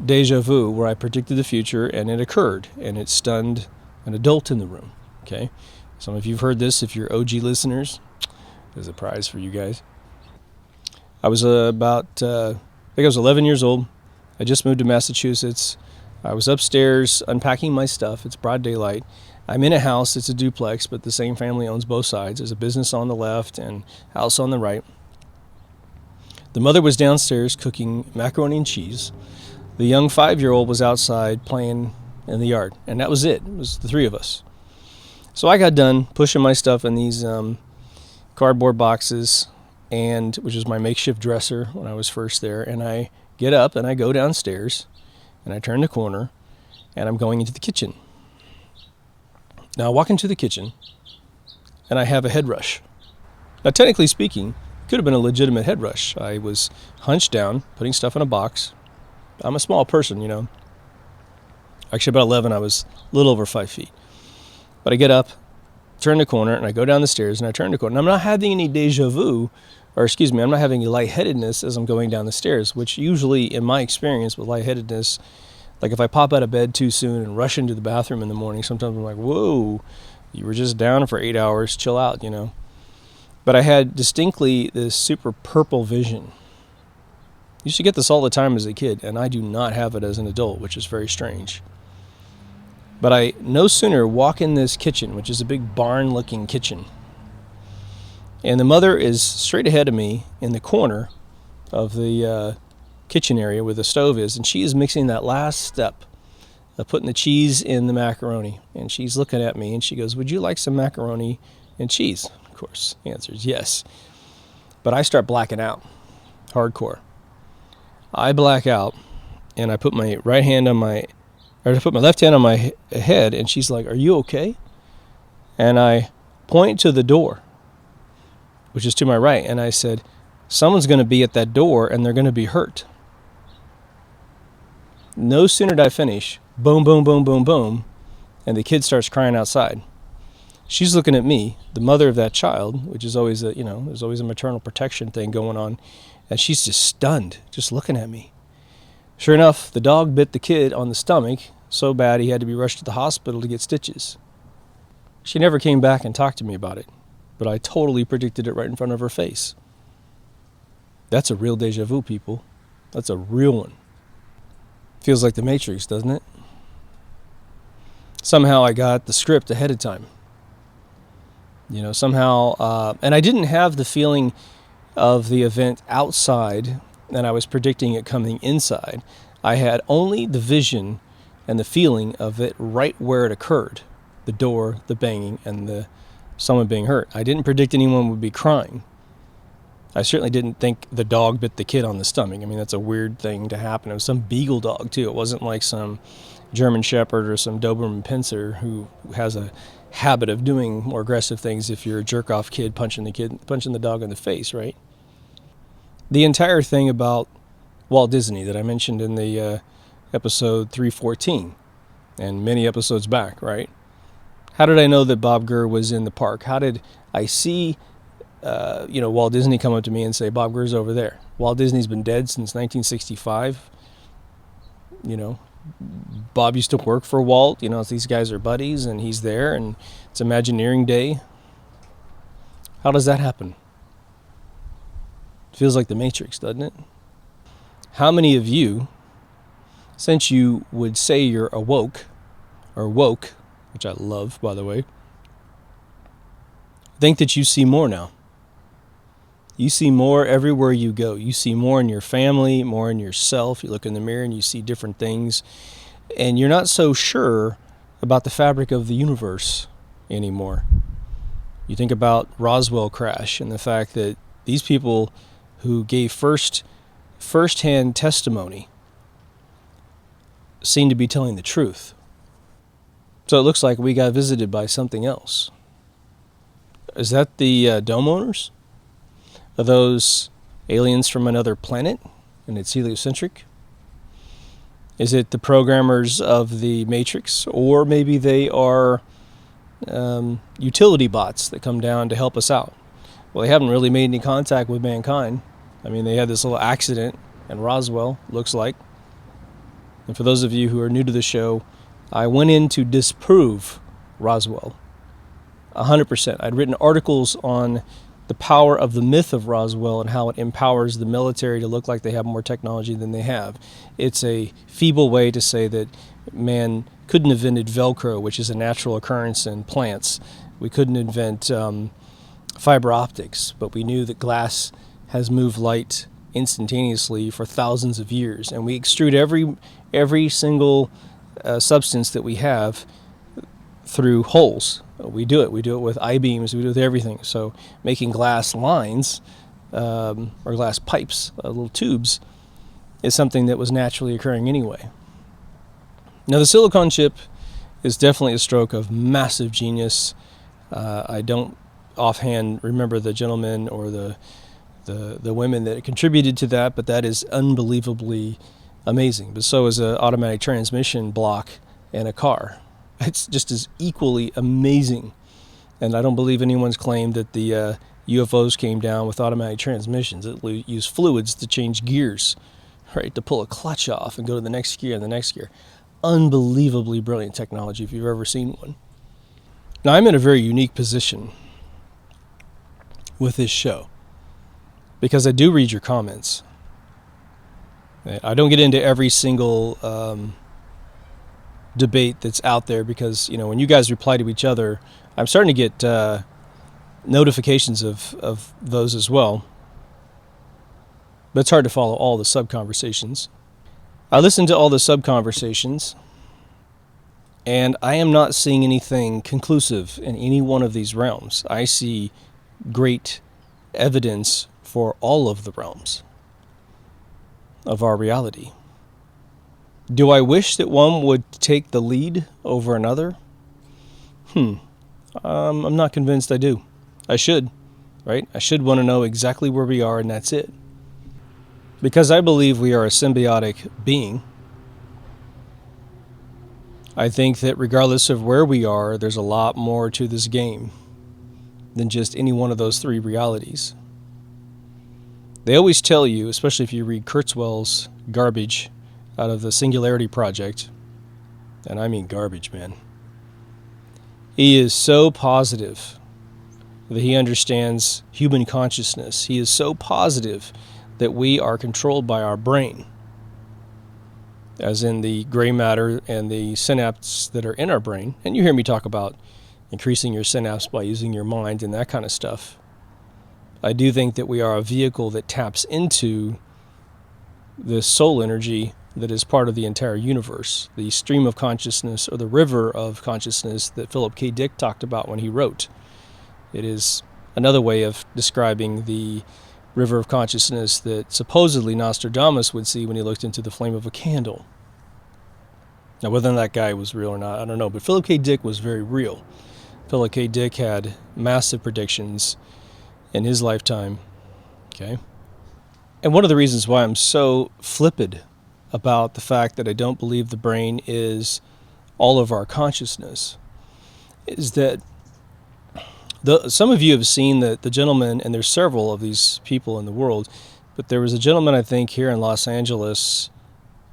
Speaker 1: déjà vu where I predicted the future and it occurred, and it stunned an adult in the room, okay? Some of you have heard this. If you're OG listeners, there's a prize for you guys. I was I think I was 11 years old. I just moved to Massachusetts. I was upstairs unpacking my stuff. It's broad daylight. I'm in a house. It's a duplex, but the same family owns both sides. There's a business on the left and house on the right. The mother was downstairs cooking macaroni and cheese. The young 5-year-old was outside playing in the yard, and that was it. It was the 3 of us. So I got done pushing my stuff in these cardboard boxes, which was my makeshift dresser when I was first there. And I get up and I go downstairs and I turn the corner and I'm going into the kitchen. Now I walk into the kitchen and I have a head rush. Now, technically speaking, it could have been a legitimate head rush. I was hunched down, putting stuff in a box. I'm a small person, you know. Actually, about 11, I was a little over 5 feet. But I get up, turn the corner, and I go down the stairs, and I turn the corner. And I'm not having any déjà vu, I'm not having any lightheadedness as I'm going down the stairs, which usually, in my experience with lightheadedness, like if I pop out of bed too soon and rush into the bathroom in the morning, sometimes I'm like, whoa, you were just down for 8 hours, chill out, you know. But I had distinctly this super purple vision. I used to get this all the time as a kid, and I do not have it as an adult, which is very strange. But I no sooner walk in this kitchen, which is a big barn-looking kitchen, and the mother is straight ahead of me in the corner of the kitchen area where the stove is, and she is mixing that last step of putting the cheese in the macaroni. And she's looking at me, and she goes, would you like some macaroni and cheese? Of course, the answer is yes. But I start blacking out, hardcore. I black out, and I put my left hand on my head, and she's like, are you okay? And I point to the door, which is to my right, and I said, someone's going to be at that door, and they're going to be hurt. No sooner did I finish, boom, boom, boom, boom, boom, and the kid starts crying outside. She's looking at me, the mother of that child, which is always there's always a maternal protection thing going on, and she's just stunned, just looking at me. Sure enough, the dog bit the kid on the stomach so bad he had to be rushed to the hospital to get stitches. She never came back and talked to me about it, but I totally predicted it right in front of her face. That's a real deja vu, people. That's a real one. Feels like the Matrix, doesn't it? Somehow I got the script ahead of time. Somehow, and I didn't have the feeling of the event outside, and I was predicting it coming inside. I had only the vision and the feeling of it right where it occurred. The door, the banging, and someone being hurt. I didn't predict anyone would be crying. I certainly didn't think the dog bit the kid on the stomach. I mean, that's a weird thing to happen. It was some beagle dog, too. It wasn't like some German Shepherd or some Doberman Pinscher who has a habit of doing more aggressive things if you're a jerk-off kid punching the dog in the face, right? The entire thing about Walt Disney that I mentioned in the episode 314 and many episodes back, right? How did I know that Bob Gurr was in the park? How did I see Walt Disney come up to me and say, Bob Gurr's over there? Walt Disney's been dead since 1965. Bob used to work for Walt. These guys are buddies, and he's there, and it's Imagineering Day. How does that happen? Feels like the Matrix, doesn't it? How many of you, since you would say you're awoke, or woke, which I love, by the way, think that you see more now? You see more everywhere you go. You see more in your family, more in yourself. You look in the mirror and you see different things. And you're not so sure about the fabric of the universe anymore. You think about Roswell crash and the fact that these people who gave first-hand testimony seem to be telling the truth. So it looks like we got visited by something else. Is that the dome owners? Are those aliens from another planet and it's heliocentric? Is it the programmers of the Matrix? Or maybe they are utility bots that come down to help us out. Well, they haven't really made any contact with mankind. I mean, they had this little accident in Roswell, looks like. And for those of you who are new to the show, I went in to disprove Roswell 100%. I'd written articles on the power of the myth of Roswell and how it empowers the military to look like they have more technology than they have. It's a feeble way to say that man couldn't have invented Velcro, which is a natural occurrence in plants. We couldn't invent fiber optics, but we knew that glass has moved light instantaneously for thousands of years, and we extrude every single substance that we have through holes. We do it with I-beams, we do it with everything. So making glass lines or glass pipes, little tubes, is something that was naturally occurring anyway. Now the silicon chip is definitely a stroke of massive genius. I don't offhand remember the gentlemen or the women that contributed to that, but that is unbelievably amazing. But so is an automatic transmission block in a car. It's just as equally amazing. And I don't believe anyone's claimed that the UFOs came down with automatic transmissions. It used fluids to change gears, right, to pull a clutch off and go to the next gear and the next gear. Unbelievably brilliant technology if you've ever seen one. Now, I'm in a very unique position with this show because I do read your comments. I don't get into every single debate that's out there because, when you guys reply to each other, I'm starting to get notifications of those as well. But it's hard to follow all the sub-conversations. I listen to all the sub-conversations, and I am not seeing anything conclusive in any one of these realms. I see great evidence for all of the realms of our reality. Do I wish that one would take the lead over another? I'm not convinced I do. I should, right? I should want to know exactly where we are, and that's it. Because I believe we are a symbiotic being. I think that regardless of where we are, there's a lot more to this game than just any one of those three realities. They always tell you, especially if you read Kurzweil's garbage out of the Singularity Project, and I mean garbage, man. He is so positive that he understands human consciousness. He is so positive that we are controlled by our brain, as in the gray matter and the synapses that are in our brain. And you hear me talk about increasing your synapse by using your mind and that kind of stuff. I do think that we are a vehicle that taps into the soul energy that is part of the entire universe, the stream of consciousness, or the river of consciousness that Philip K. Dick talked about when he wrote. It is another way of describing the river of consciousness that supposedly Nostradamus would see when he looked into the flame of a candle. Now, whether that guy was real or not, I don't know, but Philip K. Dick was very real. Philip K. Dick had massive predictions in his lifetime, okay? And one of the reasons why I'm so flippant about the fact that I don't believe the brain is all of our consciousness is that some of you have seen the gentleman, and there's several of these people in the world, but there was a gentleman, I think, here in Los Angeles,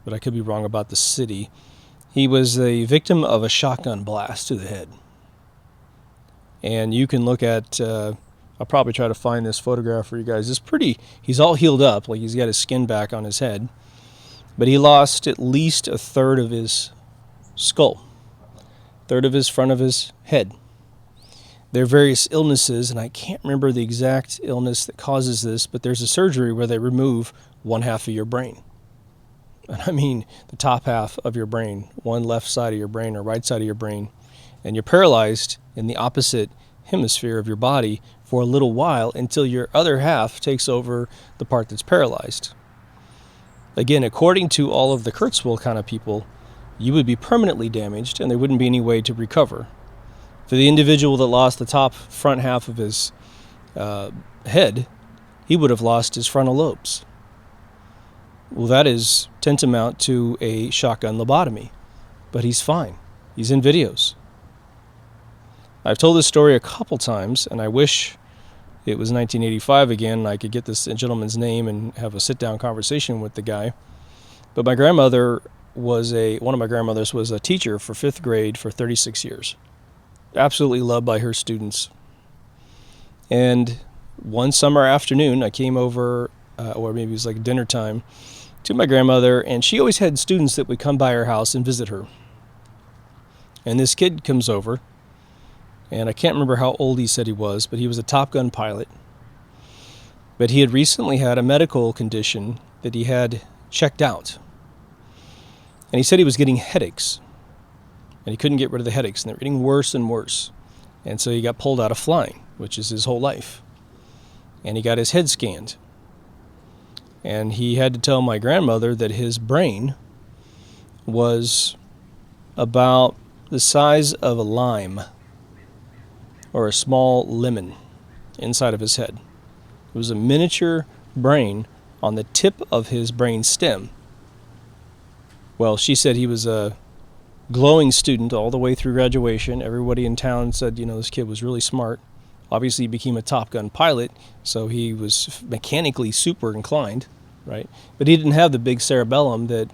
Speaker 1: but I could be wrong about the city. He was a victim of a shotgun blast to the head. And you can look at, I'll probably try to find this photograph for you guys. It's pretty, he's all healed up, like he's got his skin back on his head. But he lost at least a third of his skull, third of his front of his head. There are various illnesses, and I can't remember the exact illness that causes this, but there's a surgery where they remove one half of your brain. And I mean the top half of your brain, one left side of your brain or right side of your brain, and you're paralyzed in the opposite hemisphere of your body for a little while until your other half takes over the part that's paralyzed. Again, according to all of the Kurzweil kind of people, you would be permanently damaged and there wouldn't be any way to recover. For the individual that lost the top front half of his head, he would have lost his frontal lobes. Well, that is tantamount to a shotgun lobotomy, but he's fine. He's in videos. I've told this story a couple times, and I wish it was 1985 again, and I could get this gentleman's name and have a sit-down conversation with the guy. But my grandmother one of my grandmothers was a teacher for 5th grade for 36 years. Absolutely loved by her students. And one summer afternoon, I came over, or maybe it was like dinner time, to my grandmother, and she always had students that would come by her house and visit her. And this kid comes over, and I can't remember how old he said he was, but he was a Top Gun pilot. But he had recently had a medical condition that he had checked out. And he said he was getting headaches. And he couldn't get rid of the headaches, and they were getting worse and worse. And so he got pulled out of flying, which is his whole life. And he got his head scanned. And he had to tell my grandmother that his brain was about the size of a lime or a small lemon inside of his head. It was a miniature brain on the tip of his brain stem. Well, she said he was a glowing student all the way through graduation. Everybody in town said, this kid was really smart. Obviously, he became a Top Gun pilot, so he was mechanically super inclined, right? But he didn't have the big cerebellum that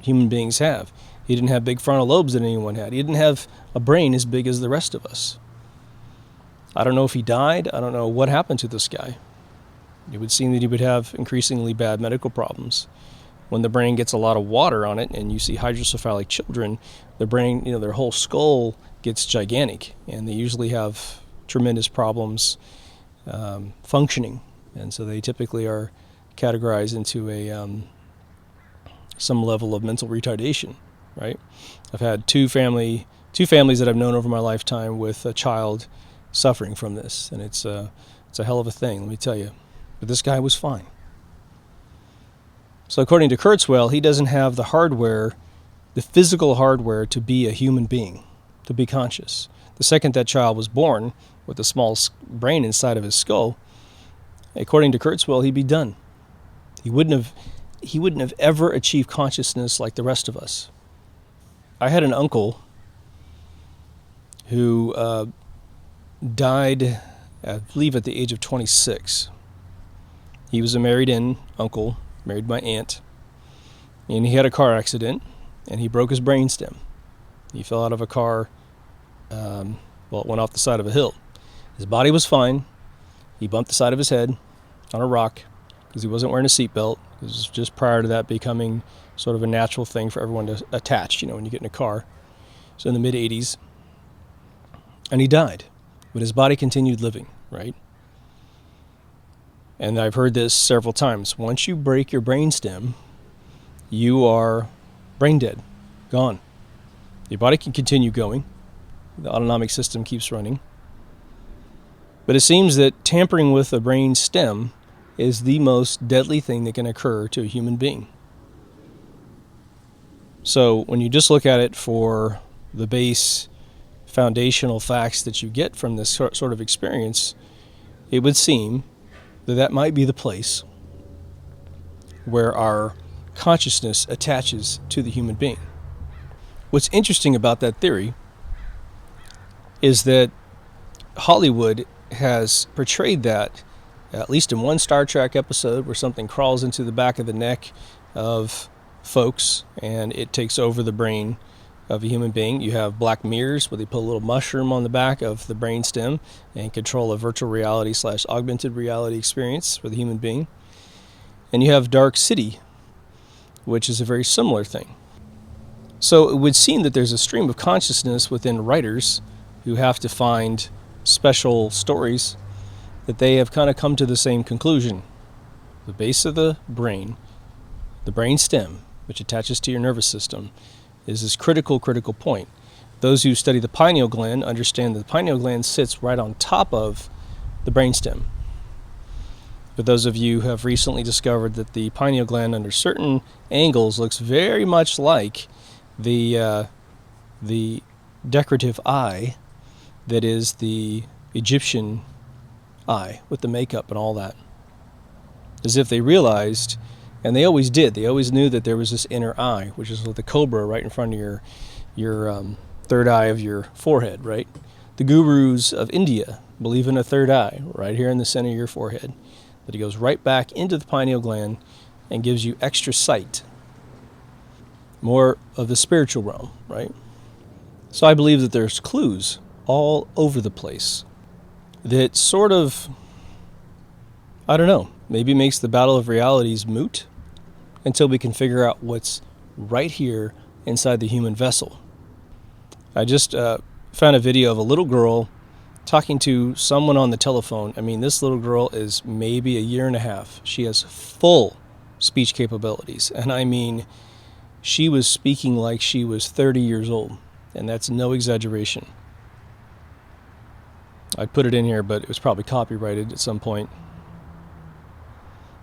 Speaker 1: human beings have. He didn't have big frontal lobes that anyone had. He didn't have a brain as big as the rest of us. I don't know if he died. I don't know what happened to this guy. It would seem that he would have increasingly bad medical problems. When the brain gets a lot of water on it, and you see hydrocephalic children, the brain, their whole skull gets gigantic, and they usually have tremendous problems functioning. And so they typically are categorized into some level of mental retardation, right? I've had two families that I've known over my lifetime with a child suffering from this, and it's a hell of a thing, let me tell you. But this guy was fine. So according to Kurzweil, he doesn't have the hardware, the physical hardware to be a human being, to be conscious. The second that child was born with a small brain inside of his skull, according to Kurzweil, he'd be done. He wouldn't have ever achieved consciousness like the rest of us. I had an uncle who died, I believe, at the age of 26. He was a married-in uncle, married my aunt, and he had a car accident, and he broke his brainstem. He fell out of a car Well, it went off the side of a hill. His body was fine. He bumped the side of his head on a rock because he wasn't wearing a seatbelt. It was just prior to that becoming sort of a natural thing for everyone to attach, when you get in a car. So in the mid-'80s. And he died. But his body continued living, right? And I've heard this several times. Once you break your brainstem, you are brain dead, gone. Your body can continue going. The autonomic system keeps running. But it seems that tampering with a brain stem is the most deadly thing that can occur to a human being. So when you just look at it for the base foundational facts that you get from this sort of experience, it would seem that that might be the place where our consciousness attaches to the human being. What's interesting about that theory is that Hollywood has portrayed that, at least in one Star Trek episode, where something crawls into the back of the neck of folks and it takes over the brain of a human being. You have Black Mirrors, where they put a little mushroom on the back of the brain stem and control a virtual reality / augmented reality experience for the human being. And you have Dark City, which is a very similar thing. So it would seem that there's a stream of consciousness within writers who have to find special stories that they have kind of come to the same conclusion. The base of the brain stem, which attaches to your nervous system, is this critical point. Those who study the pineal gland understand that the pineal gland sits right on top of the brainstem. But those of you who have recently discovered that the pineal gland under certain angles looks very much like the decorative eye that is the Egyptian eye with the makeup and all that. As if they realized, and they always did, they always knew that there was this inner eye, which is with the cobra right in front of your third eye of your forehead, right? The gurus of India believe in a third eye right here in the center of your forehead, that it goes right back into the pineal gland and gives you extra sight. More of the spiritual realm, right? So I believe that there's clues all over the place that sort of, I don't know, maybe makes the battle of realities moot until we can figure out what's right here inside the human vessel. I just found a video of a little girl talking to someone on the telephone. I mean, this little girl is maybe a year and a half. She has full speech capabilities. And I mean, she was speaking like she was 30 years old. And that's no exaggeration. I'd put it in here, but it was probably copyrighted at some point.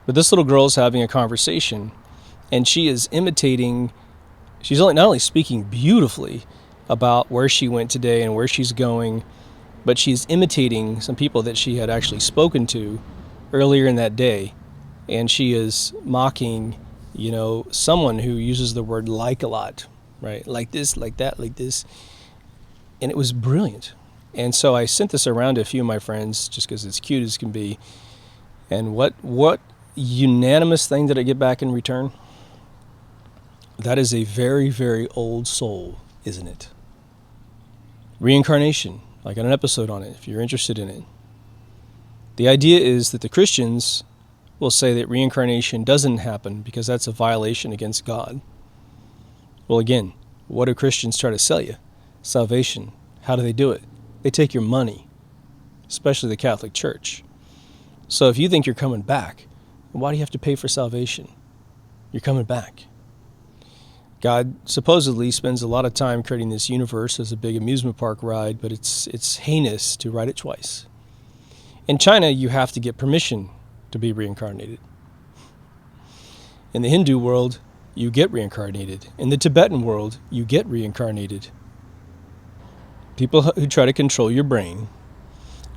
Speaker 1: But this little girl is having a conversation, and she is imitating, she's not only speaking beautifully about where she went today and where she's going, but she's imitating some people that she had actually spoken to earlier in that day. And she is mocking, someone who uses the word like a lot, right? Like this, like that, like this. And it was brilliant. And so I sent this around to a few of my friends just because it's cute as can be. And what unanimous thing did I get back in return? That is a very, very old soul, isn't it? Reincarnation. I got an episode on it if you're interested in it. The idea is that the Christians will say that reincarnation doesn't happen because that's a violation against God. Well, again, what do Christians try to sell you? Salvation. How do they do it? They take your money, especially the Catholic Church. So if you think you're coming back, why do you have to pay for salvation? You're coming back. God supposedly spends a lot of time creating this universe as a big amusement park ride, but it's heinous to ride it twice. In China, you have to get permission to be reincarnated. In the Hindu world, you get reincarnated. In the Tibetan world, you get reincarnated. People who try to control your brain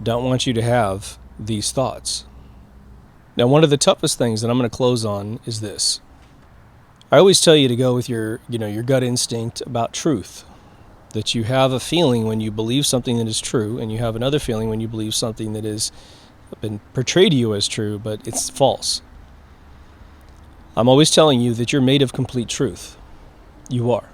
Speaker 1: don't want you to have these thoughts. Now, one of the toughest things that I'm going to close on is this. I always tell you to go with your gut instinct about truth. That you have a feeling when you believe something that is true, and you have another feeling when you believe something that has been portrayed to you as true, but it's false. I'm always telling you that you're made of complete truth. You are.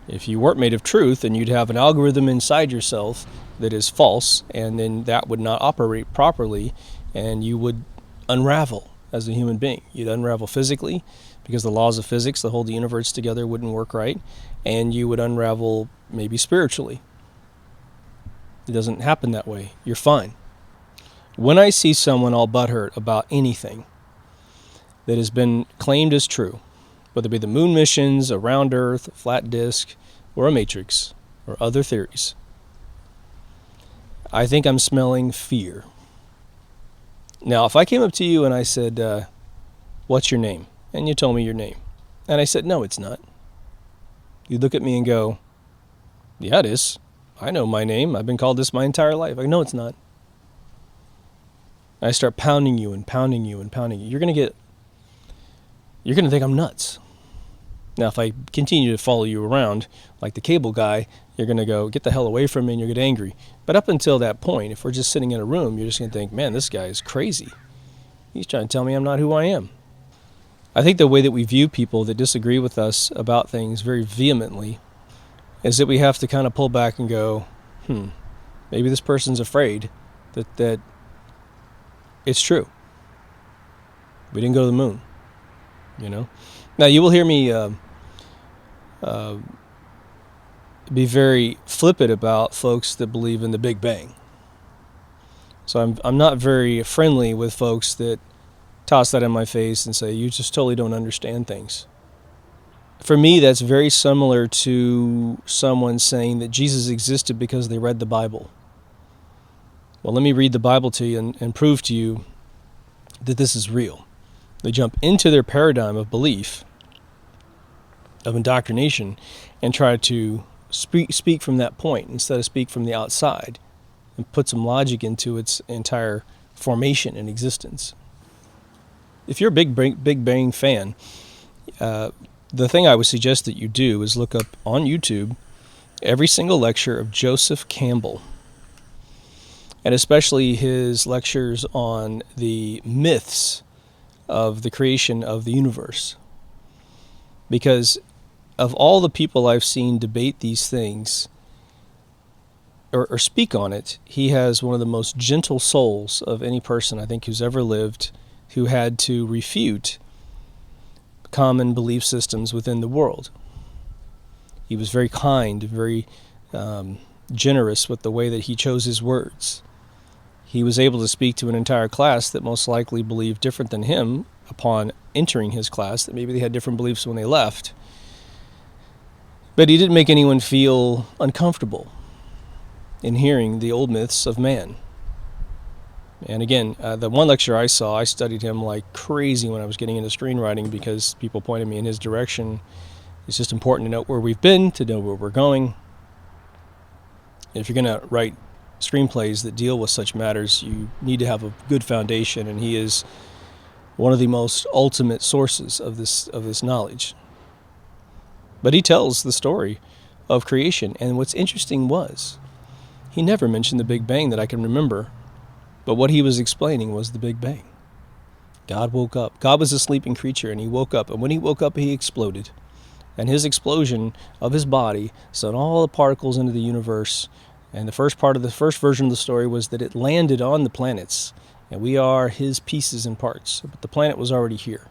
Speaker 1: If you weren't made of truth, then you'd have an algorithm inside yourself that is false, and then that would not operate properly, and you would unravel as a human being. You'd unravel physically because the laws of physics that hold the universe together wouldn't work right, and you would unravel maybe spiritually. It doesn't happen that way. You're fine. When I see someone all butthurt about anything that has been claimed as true, whether it be the moon missions, a round earth, a flat disk, or a matrix, or other theories, I think I'm smelling fear. Now, if I came up to you and I said, what's your name? And you told me your name. And I said, no, it's not. You'd look at me and go, yeah, it is. I know my name. I've been called this my entire life. I know it's not. I start pounding you and pounding you and pounding you. You're going to think I'm nuts. Now, if I continue to follow you around like the cable guy, you're going to go, get the hell away from me, and you'll get angry. But up until that point, if we're just sitting in a room, you're just going to think, man, this guy is crazy. He's trying to tell me I'm not who I am. I think the way that we view people that disagree with us about things very vehemently is that we have to kind of pull back and go, maybe this person's afraid that it's true. We didn't go to the moon, you know? Now, you will hear me be very flippant about folks that believe in the Big Bang. So I'm not very friendly with folks that toss that in my face and say, you just totally don't understand things. For me, that's very similar to someone saying that Jesus existed because they read the Bible. Well, let me read the Bible to you and prove to you that this is real. They jump into their paradigm of belief, of indoctrination, and try to speak from that point instead of speak from the outside and put some logic into its entire formation and existence. If you're a Big Bang fan, the thing I would suggest that you do is look up on YouTube every single lecture of Joseph Campbell, and especially his lectures on the myths of the creation of the universe. Because of all the people I've seen debate these things or speak on it, he has one of the most gentle souls of any person I think who's ever lived, who had to refute common belief systems within the world. He was very kind, very generous with the way that he chose his words. He was able to speak to an entire class that most likely believed different than him upon entering his class, that maybe they had different beliefs when they left. But he didn't make anyone feel uncomfortable in hearing the old myths of man. And again, the one lecture I saw, I studied him like crazy when I was getting into screenwriting because people pointed me in his direction. It's just important to know where we've been, to know where we're going. If you're going to write screenplays that deal with such matters, you need to have a good foundation, and he is one of the most ultimate sources of this knowledge. But he tells the story of creation, and what's interesting was he never mentioned the Big Bang that I can remember. But what he was explaining was the Big Bang. God woke up. God was a sleeping creature, and he woke up. And when he woke up, he exploded. And his explosion of his body sent all the particles into the universe. And the first version of the story was that it landed on the planets. And we are his pieces and parts. But the planet was already here.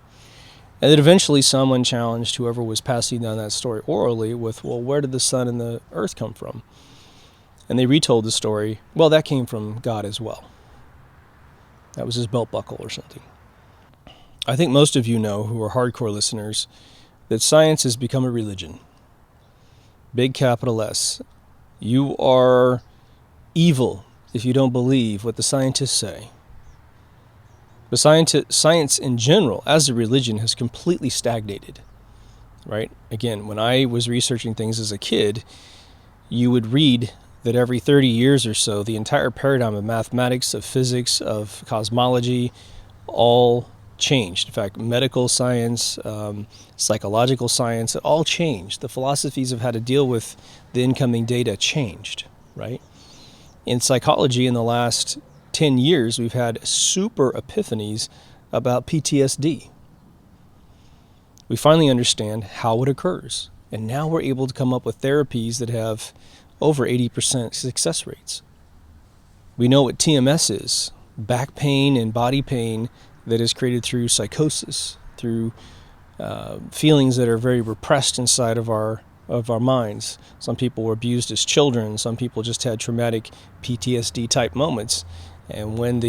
Speaker 1: And then eventually someone challenged whoever was passing down that story orally with, well, where did the sun and the earth come from? And they retold the story, well, that came from God as well. That was his belt buckle or something. I think most of you know, who are hardcore listeners, that science has become a religion. Big capital S. You are evil if you don't believe what the scientists say. But science in general, as a religion, has completely stagnated. Right? Again, when I was researching things as a kid, you would read that every 30 years or so, the entire paradigm of mathematics, of physics, of cosmology, all changed. In fact, medical science, psychological science, it all changed. The philosophies of how to deal with the incoming data changed, right? In psychology, in the last 10 years, we've had super epiphanies about PTSD. We finally understand how it occurs. And now we're able to come up with therapies that have over 80% success rates. We know what TMS is, back pain and body pain that is created through psychosis, through feelings that are very repressed inside of our minds. Some people were abused as children. Some people just had traumatic PTSD type moments. And when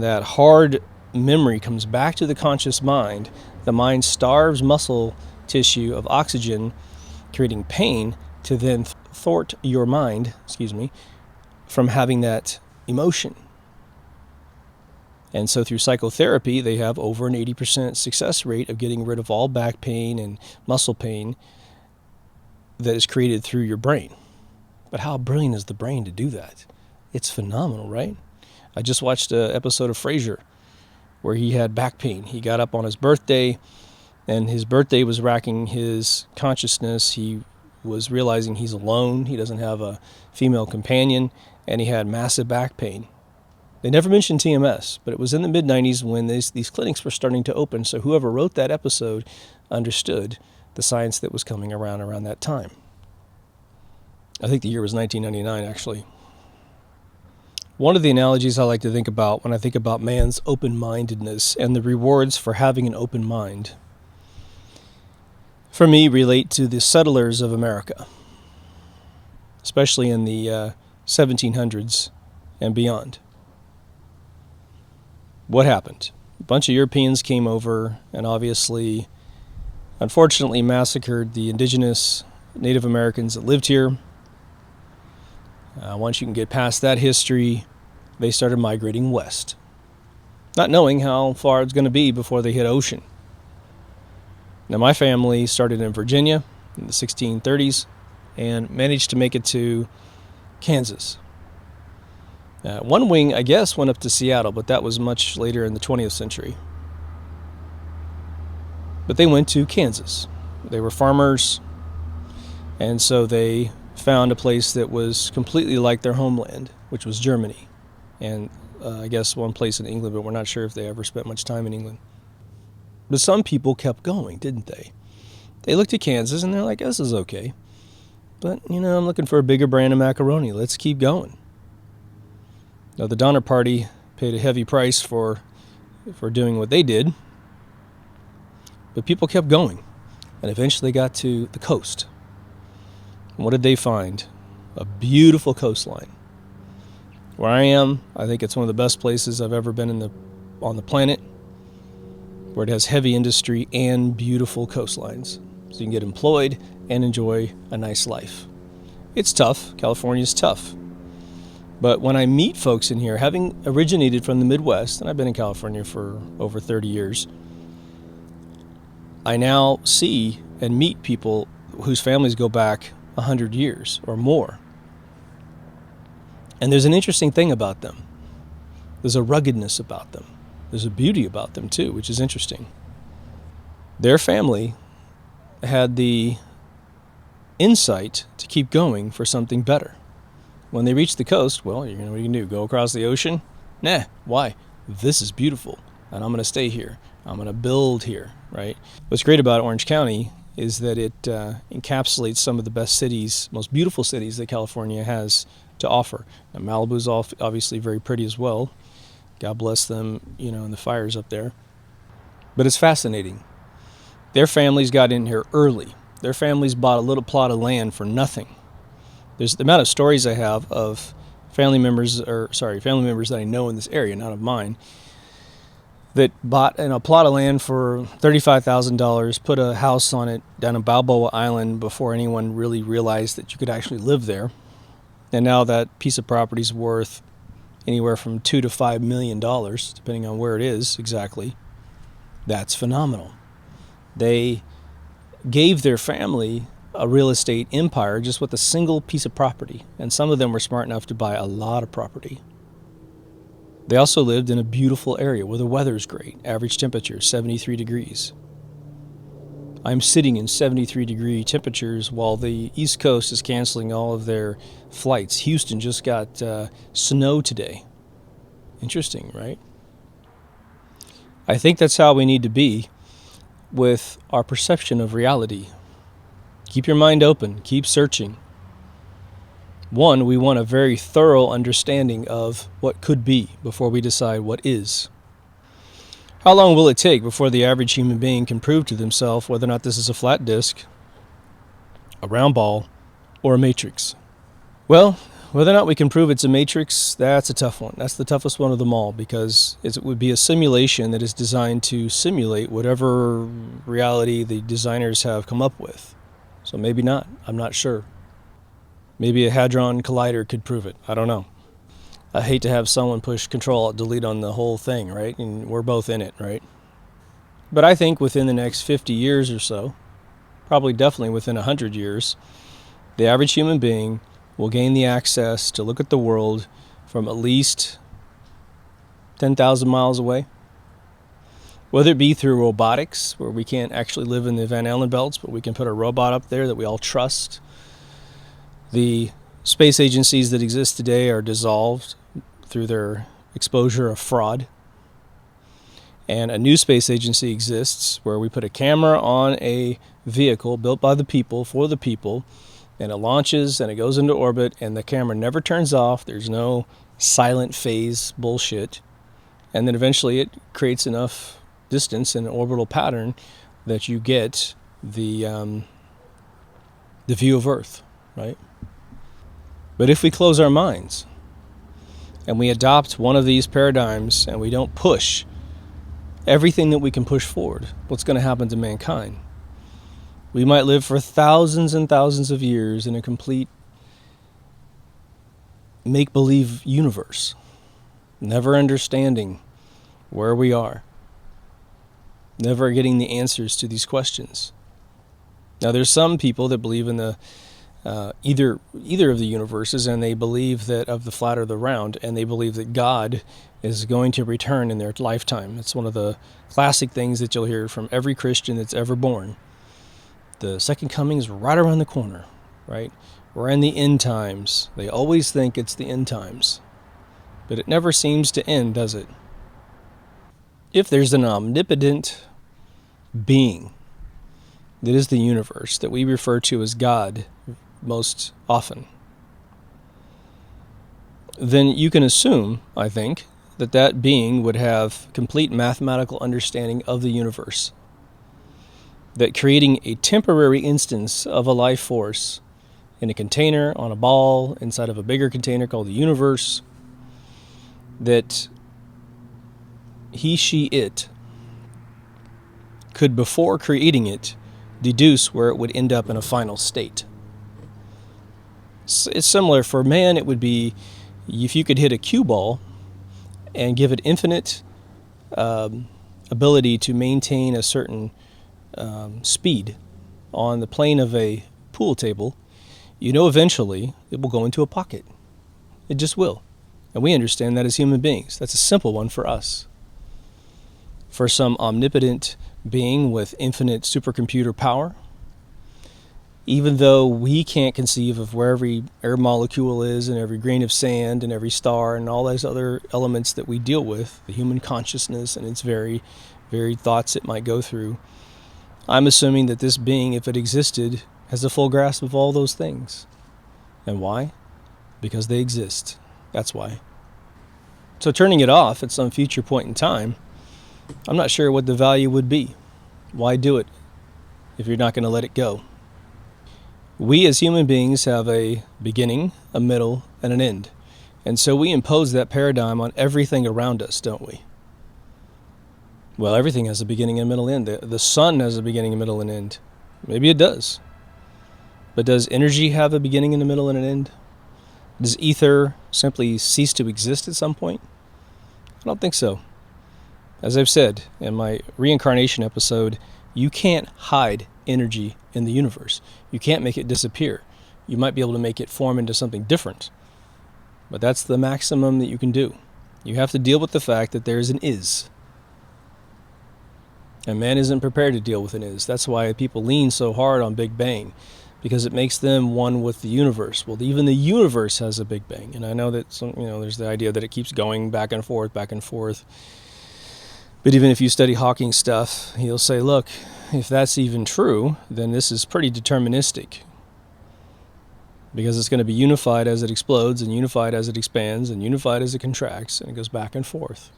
Speaker 1: that hard memory comes back to the conscious mind, the mind starves muscle tissue of oxygen, creating pain to then thwart your mind, from having that emotion. And so through psychotherapy, they have over an 80% success rate of getting rid of all back pain and muscle pain that is created through your brain. But how brilliant is the brain to do that? It's phenomenal, right? I just watched an episode of Frasier where he had back pain. He got up on his birthday, and his birthday was racking his consciousness. He was realizing he's alone. He doesn't have a female companion, and he had massive back pain. They never mentioned TMS, but it was in the mid-90s when these clinics were starting to open, so whoever wrote that episode understood the science that was coming around that time. I think the year was 1999, actually. One of the analogies I like to think about when I think about man's open-mindedness and the rewards for having an open mind, for me, relate to the settlers of America, especially in the 1700s and beyond. What happened? A bunch of Europeans came over and obviously, unfortunately, massacred the indigenous Native Americans that lived here. Once you can get past that history, they started migrating west, not knowing how far it's going to be before they hit ocean. Now, my family started in Virginia in the 1630s and managed to make it to Kansas. One wing, I guess, went up to Seattle, but that was much later in the 20th century. But they went to Kansas. They were farmers, and so they found a place that was completely like their homeland, which was Germany. And I guess one place in England, but we're not sure if they ever spent much time in England. But some people kept going, didn't they? They looked at Kansas and they're like, this is okay. But, I'm looking for a bigger brand of macaroni. Let's keep going. Now, the Donner Party paid a heavy price for doing what they did. But people kept going and eventually got to the coast. And what did they find? A beautiful coastline. Where I am, I think it's one of the best places I've ever been on the planet, where it has heavy industry and beautiful coastlines. So you can get employed and enjoy a nice life. It's tough. California's tough. But when I meet folks in here, having originated from the Midwest, and I've been in California for over 30 years, I now see and meet people whose families go back 100 years or more. And there's an interesting thing about them. There's a ruggedness about them. There's a beauty about them too, which is interesting. Their family had the insight to keep going for something better. When they reached the coast, well, what are you going to do? Go across the ocean? Nah, why? This is beautiful, and I'm going to stay here. I'm going to build here, right? What's great about Orange County is that it encapsulates some of the best cities, most beautiful cities that California has to offer. Now, Malibu's obviously very pretty as well. God bless them, and the fires up there. But it's fascinating. Their families got in here early. Their families bought a little plot of land for nothing. There's the amount of stories I have of family members that I know in this area, not of mine, that bought a plot of land for $35,000, put a house on it down in Balboa Island before anyone really realized that you could actually live there. And now that piece of property is worth anywhere from $2 to $5 million, depending on where it is exactly. That's phenomenal. They gave their family a real estate empire just with a single piece of property, and some of them were smart enough to buy a lot of property. They also lived in a beautiful area where the weather's great, average temperature 73 degrees. I'm sitting in 73-degree temperatures while the East Coast is canceling all of their flights. Houston just got snow today. Interesting, right? I think that's how we need to be with our perception of reality. Keep your mind open. Keep searching. One, we want a very thorough understanding of what could be before we decide what is. How long will it take before the average human being can prove to themselves whether or not this is a flat disk, a round ball, or a matrix? Well, whether or not we can prove it's a matrix, that's a tough one. That's the toughest one of them all, because it would be a simulation that is designed to simulate whatever reality the designers have come up with. So maybe not. I'm not sure. Maybe a Hadron Collider could prove it. I don't know. I hate to have someone push Control-Alt-Delete on the whole thing, right? And we're both in it, right? But I think within the next 50 years or so, probably definitely within 100 years, the average human being will gain the access to look at the world from at least 10,000 miles away. Whether it be through robotics, where we can't actually live in the Van Allen belts, but we can put a robot up there that we all trust. The space agencies that exist today are dissolved through their exposure of fraud. And a new space agency exists where we put a camera on a vehicle built by the people, for the people, and it launches and it goes into orbit, and the camera never turns off. There's no silent phase bullshit. And then eventually it creates enough distance in an orbital pattern that you get the view of Earth, right? But if we close our minds and we adopt one of these paradigms and we don't push everything that we can push forward, what's going to happen to mankind? We might live for thousands and thousands of years in a complete make-believe universe, never understanding where we are, never getting the answers to these questions. Now, there's some people that believe in the either of the universes, and they believe that of the flat or the round, and they believe that God is going to return in their lifetime. It's one of the classic things that you'll hear from every Christian that's ever born. The second coming is right around the corner, right? We're in the end times. They always think it's the end times, but it never seems to end, does it? If there's an omnipotent being that is the universe, that we refer to as God most often, then you can assume, I think, that that being would have complete mathematical understanding of the universe. That creating a temporary instance of a life force in a container, on a ball, inside of a bigger container called the universe, that he, she, it could, before creating it, deduce where it would end up in a final state. It's similar for man. It would be if you could hit a cue ball and give it infinite ability to maintain a certain speed on the plane of a pool table, you know eventually it will go into a pocket. It just will. And we understand that as human beings. That's a simple one for us. For some omnipotent being with infinite supercomputer power, even though we can't conceive of where every air molecule is and every grain of sand and every star and all those other elements that we deal with, the human consciousness and its very thoughts it might go through, I'm assuming that this being, if it existed, has a full grasp of all those things. And why? Because they exist. That's why. So turning it off at some future point in time, I'm not sure what the value would be. Why do it if you're not going to let it go? We as human beings have a beginning, a middle, and an end. And so we impose that paradigm on everything around us, don't we? Well, everything has a beginning and middle and end. The sun has a beginning, a middle, and end. Maybe it does. But does energy have a beginning and a middle and an end? Does ether simply cease to exist at some point? I don't think so. As I've said in my reincarnation episode, you can't hide energy in the universe. You can't make it disappear. You might be able to make it form into something different. But that's the maximum that you can do. You have to deal with the fact that there is an is. And man isn't prepared to deal with an is. That's why people lean so hard on Big Bang, because it makes them one with the universe. Well, even the universe has a Big Bang. And I know that there's the idea that it keeps going back and forth, back and forth. But even if you study Hawking's stuff, he'll say, look, if that's even true, then this is pretty deterministic. because it's going to be unified as it explodes, and unified as it expands, and unified as it contracts, and it goes back and forth.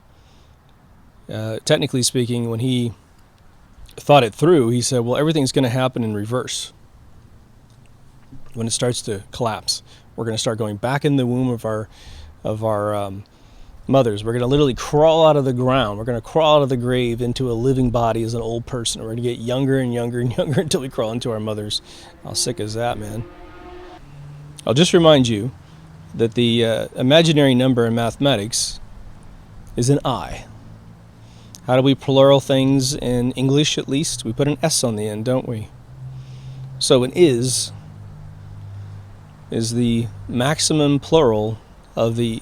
Speaker 1: Technically speaking, when he thought it through, he said, well, everything's going to happen in reverse. When it starts to collapse, we're going to start going back in the womb of our mothers. We're going to literally crawl out of the ground. We're going to crawl out of the grave into a living body as an old person. We're going to get younger and younger and younger until we crawl into our mothers. How sick is that, man? I'll just remind you that the imaginary number in mathematics is an I. How do we plural things in English, at least? We put an S on the end, don't we? So an is the maximum plural of the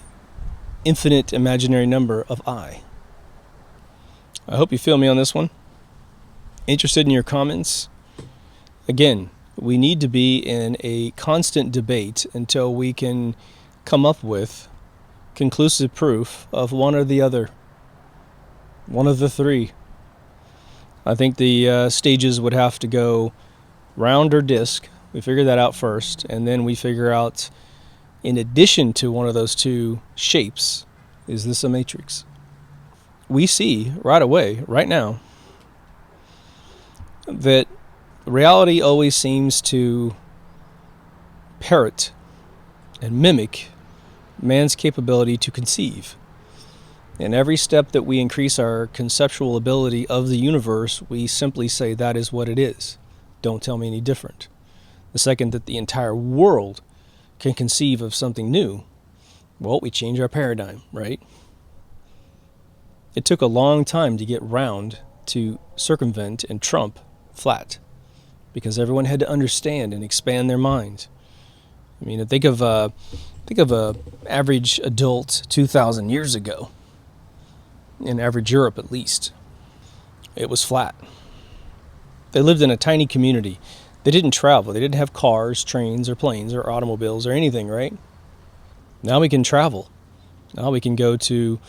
Speaker 1: infinite imaginary number of I. I hope you feel me on this one. Interested in your comments? Again, we need to be in a constant debate until we can come up with conclusive proof of one or the other. One of the three. I think the stages would have to go round or disc. We figure that out first, and then we figure out, in addition to one of those two shapes, is this a matrix? We see right away, right now, that reality always seems to parrot and mimic man's capability to conceive. In every step that we increase our conceptual ability of the universe, we simply say that is what it is. Don't tell me any different. The second that the entire world can conceive of something new, well, we change our paradigm, right? It took a long time to get round to circumvent and trump flat, because everyone had to understand and expand their mind. I mean, think of a average adult 2,000 years ago, in average Europe at least. It was flat. They lived in a tiny community. They didn't travel. They didn't have cars, trains, or planes, or automobiles, or anything, right? Now we can travel. Now we can go to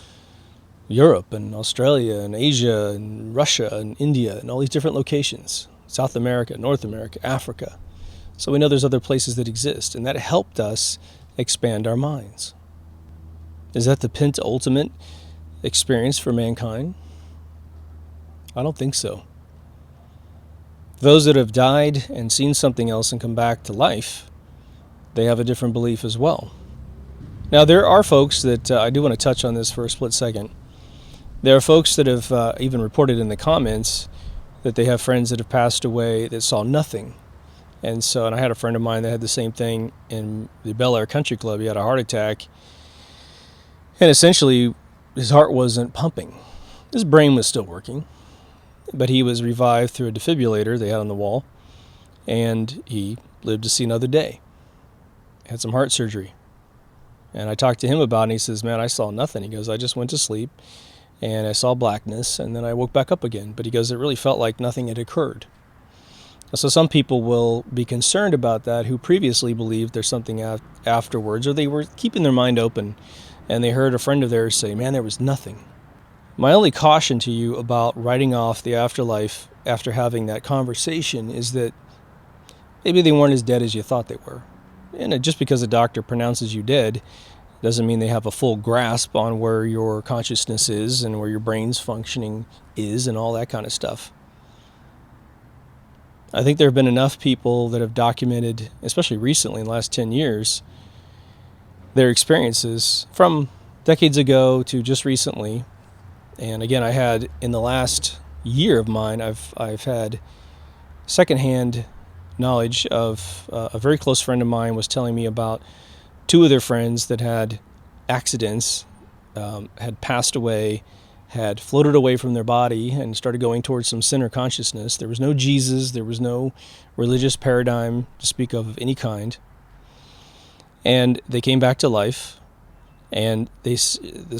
Speaker 1: Europe and Australia and Asia and Russia and India and all these different locations. South America, North America, Africa. So we know there's other places that exist, and that helped us expand our minds. Is that the penultimate experience for mankind? I don't think so. Those that have died and seen something else and come back to life, they have a different belief as well. Now, there are folks that, I do want to touch on this for a split second. There are folks that have even reported in the comments that they have friends that have passed away that saw nothing. And I had a friend of mine that had the same thing in the Bel Air Country Club. He had a heart attack, and essentially his heart wasn't pumping. His brain was still working, but he was revived through a defibrillator they had on the wall, and he lived to see another day. Had some heart surgery. And I talked to him about it, and he says, man, I saw nothing. He goes, I just went to sleep, and I saw blackness, and then I woke back up again. But he goes, it really felt like nothing had occurred. So some people will be concerned about that who previously believed there's something afterwards, or they were keeping their mind open, and they heard a friend of theirs say, man, there was nothing. My only caution to you about writing off the afterlife after having that conversation is that maybe they weren't as dead as you thought they were. And just because a doctor pronounces you dead doesn't mean they have a full grasp on where your consciousness is and where your brain's functioning is and all that kind of stuff. I think there have been enough people that have documented, especially recently in the last 10 years, their experiences from decades ago to just recently. And again, I had, in the last year of mine, I've had secondhand knowledge of a very close friend of mine was telling me about two of their friends that had accidents, had passed away, had floated away from their body and started going towards some center consciousness. There was no Jesus, there was no religious paradigm to speak of any kind. And they came back to life, and this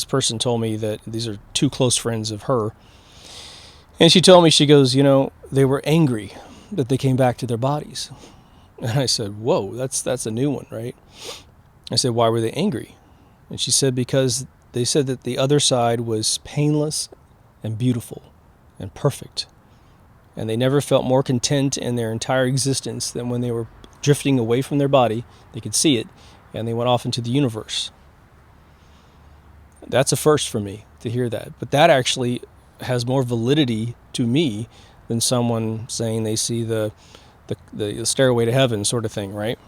Speaker 1: person told me that these are two close friends of her. And she told me, she goes, they were angry that they came back to their bodies. And I said, whoa, that's a new one, right? I said, why were they angry? And she said, because they said that the other side was painless and beautiful and perfect. And they never felt more content in their entire existence than when they were drifting away from their body. They could see it, and they went off into the universe. That's a first for me to hear that. But that actually has more validity to me than someone saying they see the stairway to heaven sort of thing, right?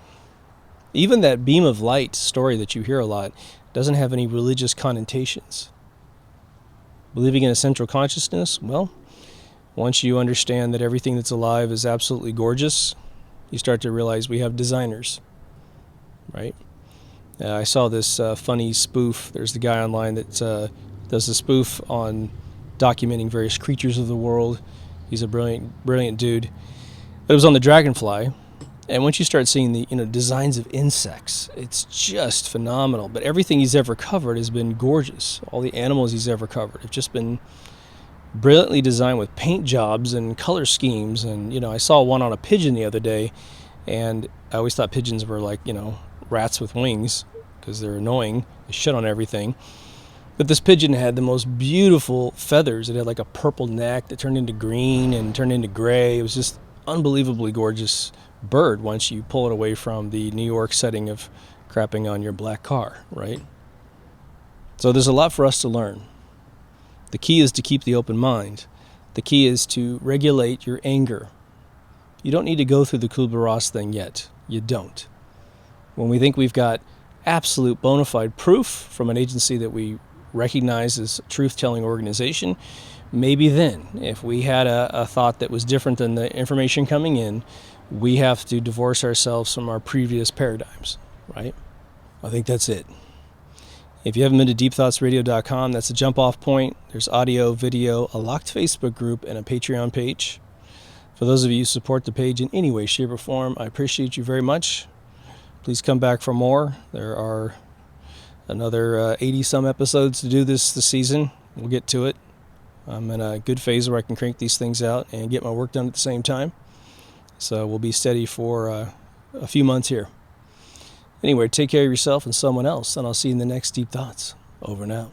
Speaker 1: Even that beam of light story that you hear a lot doesn't have any religious connotations. Believing in a central consciousness, well, once you understand that everything that's alive is absolutely gorgeous, you start to realize we have designers, right? I saw this funny spoof. There's the guy online that does a spoof on documenting various creatures of the world. He's a brilliant dude. But it was on the dragonfly. And once you start seeing the designs of insects, it's just phenomenal. But everything he's ever covered has been gorgeous. All the animals he's ever covered have just been brilliantly designed with paint jobs and color schemes. And, I saw one on a pigeon the other day, and I always thought pigeons were like, rats with wings because they're annoying. They shit on everything. But this pigeon had the most beautiful feathers. It had like a purple neck that turned into green and turned into gray. It was just unbelievably gorgeous bird once you pull it away from the New York setting of crapping on your black car, right? So there's a lot for us to learn. The key is to keep the open mind. The key is to regulate your anger. You don't need to go through the Kubler-Ross thing yet. You don't. When we think we've got absolute bona fide proof from an agency that we recognize as a truth-telling organization, maybe then, if we had a thought that was different than the information coming in, we have to divorce ourselves from our previous paradigms, right? I think that's it. If you haven't been to deepthoughtsradio.com, that's a jump-off point. There's audio, video, a locked Facebook group, and a Patreon page. For those of you who support the page in any way, shape, or form, I appreciate you very much. Please come back for more. There are another 80-some episodes to do this season. We'll get to it. I'm in a good phase where I can crank these things out and get my work done at the same time. So we'll be steady for a few months here. Anyway, take care of yourself and someone else, and I'll see you in the next Deep Thoughts. Over and out.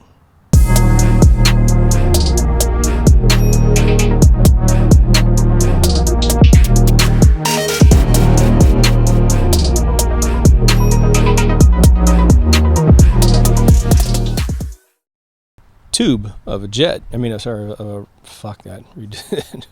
Speaker 1: Tube of a jet. Fuck that.